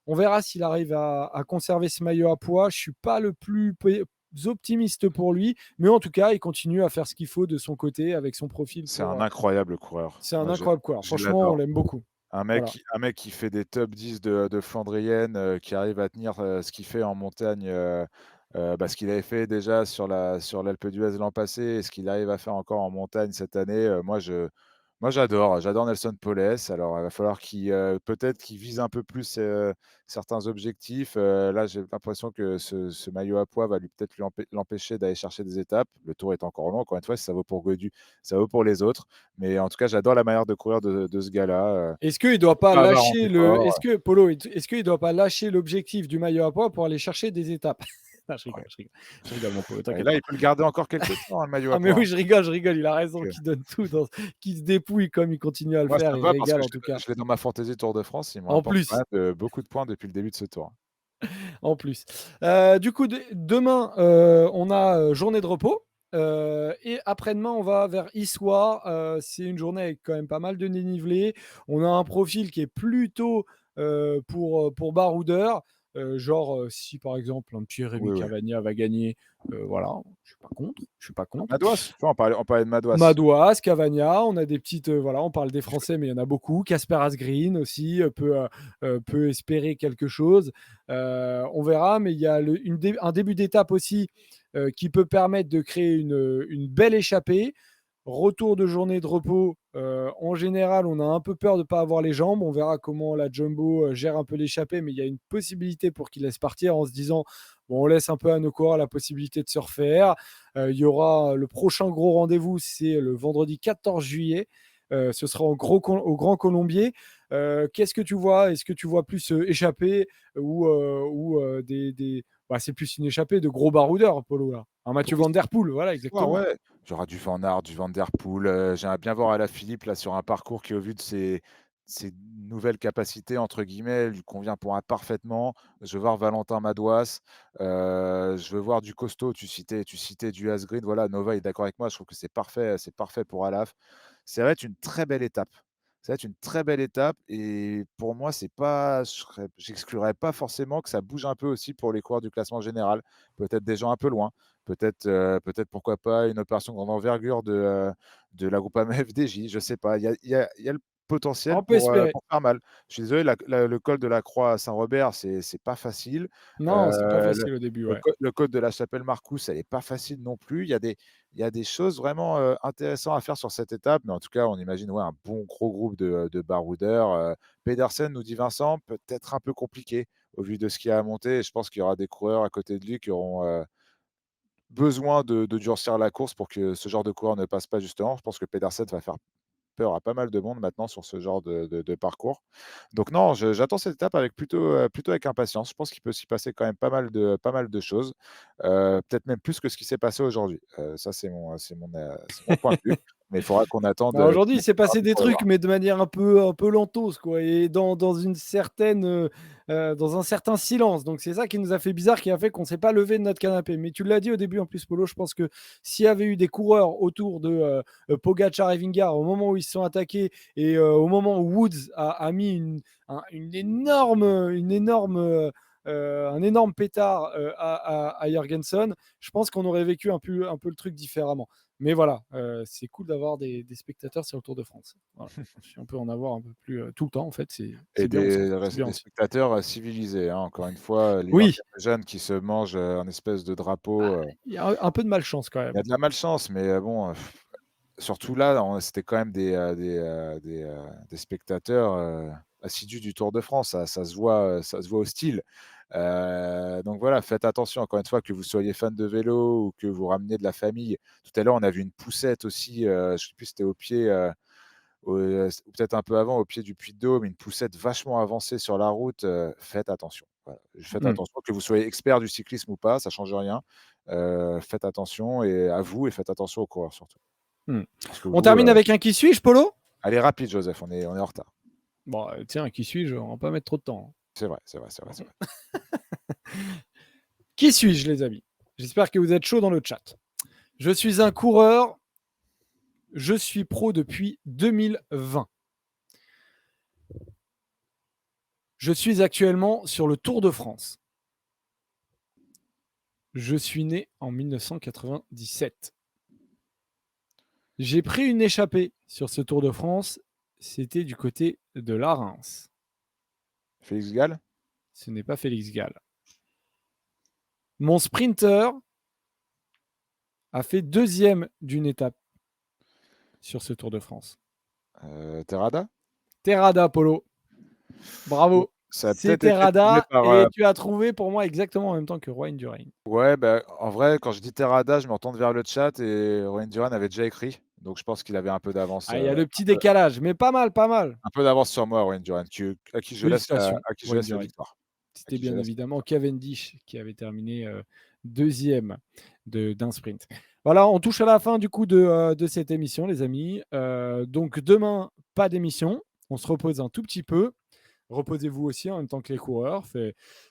On verra s'il arrive à conserver ce maillot à pois. Je ne suis pas le plus optimiste pour lui, mais en tout cas, il continue à faire ce qu'il faut de son côté avec son profil c'est un pour. incroyable coureur. C'est un Moi, incroyable coureur. je Franchement, on l'adore. l'aime beaucoup. Voilà. Un mec qui fait des top 10 de Flandrienne, qui arrive à tenir, ce qu'il fait en montagne, ce qu'il avait fait déjà sur l'Alpe d'Huez l'an passé et ce qu'il arrive à faire encore en montagne cette année, moi j'adore Nelson Poles. Alors il va falloir qu'il, peut-être qu'il vise un peu plus, certains objectifs. Là, j'ai l'impression que ce maillot à pois va lui peut-être l'empêcher d'aller chercher des étapes. Le Tour est encore long, encore une fois, si ça vaut pour Gaudu, ça vaut pour les autres. Mais en tout cas, j'adore la manière de courir de ce gars-là, Est-ce qu'il doit pas pas avare en lâcher le effort. est-ce que Polo, est-ce qu'il doit pas lâcher l'objectif du maillot à pois pour aller chercher des étapes? Non, je rigole, Ouais. je rigole. Je rigole mon Polo, Et t'inquiète là, pas. il peut le garder encore quelques temps, hein, le maillot Ah à mais pois, oui, hein. je rigole, il a raison, Donc, qui donne tout dans qui se dépouille comme il continue à le moi faire, ça me il va parce que régale en tout cas. je l'ai dans ma fantaisie Tour de France, il me En rapporte quand plus, même, beaucoup de points depuis le début de ce tour. en plus. Du coup, demain, on a journée de repos. Et après-demain, on va vers Issoire. C'est une journée avec quand même pas mal de dénivelé. On a un profil qui est plutôt pour baroudeur. Genre, si par exemple un petit Rémi Oui, oui. Cavagna va gagner, voilà, je suis pas contre. Je suis pas contre. Madouas, tu vois, on parlait de Madouas. Madouas, Cavagna, on a des petites, voilà, on parle des Français, mais il y en a beaucoup. Kasper Asgreen aussi peut espérer quelque chose. On verra, mais il y a un début d'étape aussi qui peut permettre de créer une belle échappée. Retour de journée de repos. En général, on a un peu peur de ne pas avoir les jambes. On verra comment la Jumbo gère un peu l'échappée, mais il y a une possibilité pour qu'il laisse partir en se disant bon, on laisse un peu à nos coureurs la possibilité de se refaire. Il y aura le prochain gros rendez-vous, c'est le vendredi 14 juillet. Ce sera au Grand Colombier. Qu'est-ce que tu vois? Est-ce que tu vois plus échappée ou bah, c'est plus une échappée de gros baroudeurs, Polo, là. Un Mathieu Pour Van Der Poel, voilà, Histoire, exactement. ouais. J'aurai du Van Aert, du Van Der Poel, j'aimerais bien voir Alaphilippe là sur un parcours qui, au vu de ses «nouvelles capacités» entre guillemets, lui convient pour un parfaitement. Je veux voir Valentin Madouas, je veux voir du costaud. Tu citais du Asgreen, voilà, Nova est d'accord avec moi, je trouve que c'est parfait pour Alaf. Ça va être une très belle étape. Ça va être une très belle étape et pour moi, c'est pas j'exclurais pas forcément que ça bouge un peu aussi pour les coureurs du classement général. Peut-être des gens un peu loin. Peut-être pourquoi pas une opération grande envergure de la Groupama FDJ, je sais pas. Il y a le potentiel On peut espérer. pour faire mal. Je suis désolé, le col de la Croix à Saint-Robert, c'est pas facile. Non, c'est pas Le facile au début, le ouais. co le col de la Chapelle-Marcousse, elle est pas facile non plus. Il y a des choses vraiment, intéressantes à faire sur cette étape, mais en tout cas, on imagine, ouais, un bon gros groupe de baroudeurs. Pedersen, nous dit Vincent, peut-être un peu compliqué au vu de ce qu'il y a à monter et je pense qu'il y aura des coureurs à côté de lui qui auront, besoin de durcir la course pour que ce genre de coureur ne passe pas justement. Je pense que Pedersen va faire peur à pas mal de monde maintenant sur ce genre de parcours. Donc non, j'attends cette étape avec plutôt avec impatience. Je pense qu'il peut s'y passer quand même pas mal de choses, peut-être même plus que ce qui s'est passé aujourd'hui. Ça c'est mon point de vue, mais il faudra qu'on attende, Bah, aujourd'hui, il s'est passé mardi des pour le trucs, voir. mais de manière un peu lentos, quoi, et dans un certain silence. Donc c'est ça qui nous a fait bizarre, qui a fait qu'on s'est pas levé de notre canapé. Mais tu l'as dit au début, en plus, Polo, je pense que s'il y avait eu des coureurs autour de Pogacar et Vingegaard au moment où ils se sont attaqués et au moment où Woods a mis un énorme pétard à Jorgensen, je pense qu'on aurait vécu un peu le truc différemment. Mais voilà, c'est cool d'avoir des spectateurs sur le Tour de France. Voilà. Si on peut en avoir un peu plus tout le temps, en fait, c'est Et bien aussi. C'est bien des aussi. spectateurs, civilisés, hein. Encore une fois, les Oui, jeunes qui se mangent, un espèce de drapeau, il y a un peu de malchance quand il y même. a de la malchance, mais bon, surtout là, c'était quand même des spectateurs, assidus du Tour de France. Ça se voit au style. Donc voilà, faites attention encore une fois, que vous soyez fan de vélo ou que vous ramenez de la famille. Tout à l'heure, on a vu une poussette aussi, je ne sais plus si c'était au pied, ou peut-être un peu avant, au pied du Puy de Dôme, une poussette vachement avancée sur la route. Faites attention. Voilà, faites Mm, attention, que vous soyez expert du cyclisme ou pas, ça change rien. Faites attention et à vous et faites attention aux coureurs surtout. mm. Parce que On vous, termine avec un qui suis-je, Polo? allez rapide Joseph, on est en retard. Bon, tiens, qui suis-je? On va pas mettre trop de temps, C'est vrai, c'est vrai, c'est vrai, c'est hein. vrai. Qui suis-je, les amis? J'espère que vous êtes chaud dans le chat. Je suis un coureur. Je suis pro depuis 2020. Je suis actuellement sur le Tour de France. Je suis né en 1997. J'ai pris une échappée sur ce Tour de France. c'était du côté de la Reims. Félix Gall. Ce n'est pas Félix Gall. Mon sprinter a fait 2e d'une étape sur ce Tour de France. Terrada. Terrada, Polo. Bravo. Ça a C'est peut-être été trouvé Terrada par. et tu as trouvé pour moi exactement en même temps que Roy Indurain. Ouais, bah, en vrai, quand je dis Terrada, je me retourne vers le chat et Rowan Duran avait déjà écrit. Donc je pense qu'il avait un peu d'avance, Ah, il y a le petit décalage, mais pas mal, pas mal. un peu d'avance sur moi, Rowan Duran, à qui je laisse Félicitations, Roy la Indurain. victoire. À C'était qui je bien laisse la évidemment victoire. Cavendish qui avait terminé 2e d'un sprint. Voilà, on touche à la fin du coup de cette émission, les amis. Donc demain, pas d'émission. On se repose un tout petit peu. Reposez-vous aussi en même temps que les coureurs.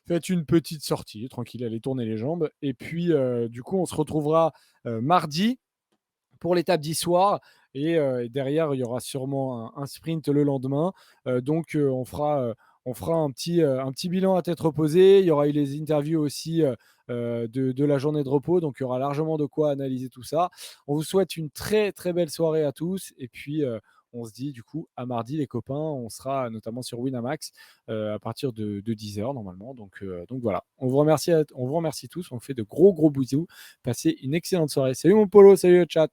Faites une petite sortie, tranquille, allez tourner les jambes. Et puis, du coup, on se retrouvera mardi pour l'étape d'Issoire. Et derrière, il y aura sûrement un sprint le lendemain. Donc, on fera un petit bilan à tête reposée. Il y aura eu les interviews aussi de la journée de repos. Donc, il y aura largement de quoi analyser tout ça. On vous souhaite une très, très belle soirée à tous. Et puis, on se dit du coup à mardi, les copains. On sera notamment sur Winamax à partir de 10h normalement. Donc voilà. On vous remercie tous. On vous fait de gros, gros bisous. Passez une excellente soirée. Salut mon Polo. Salut le chat.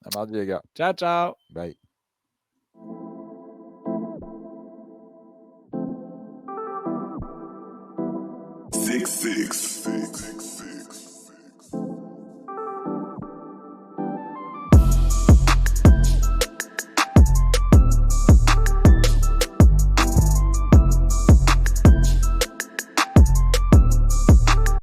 À mardi, les gars. Ciao, ciao. Bye. Six, six, six, six, six.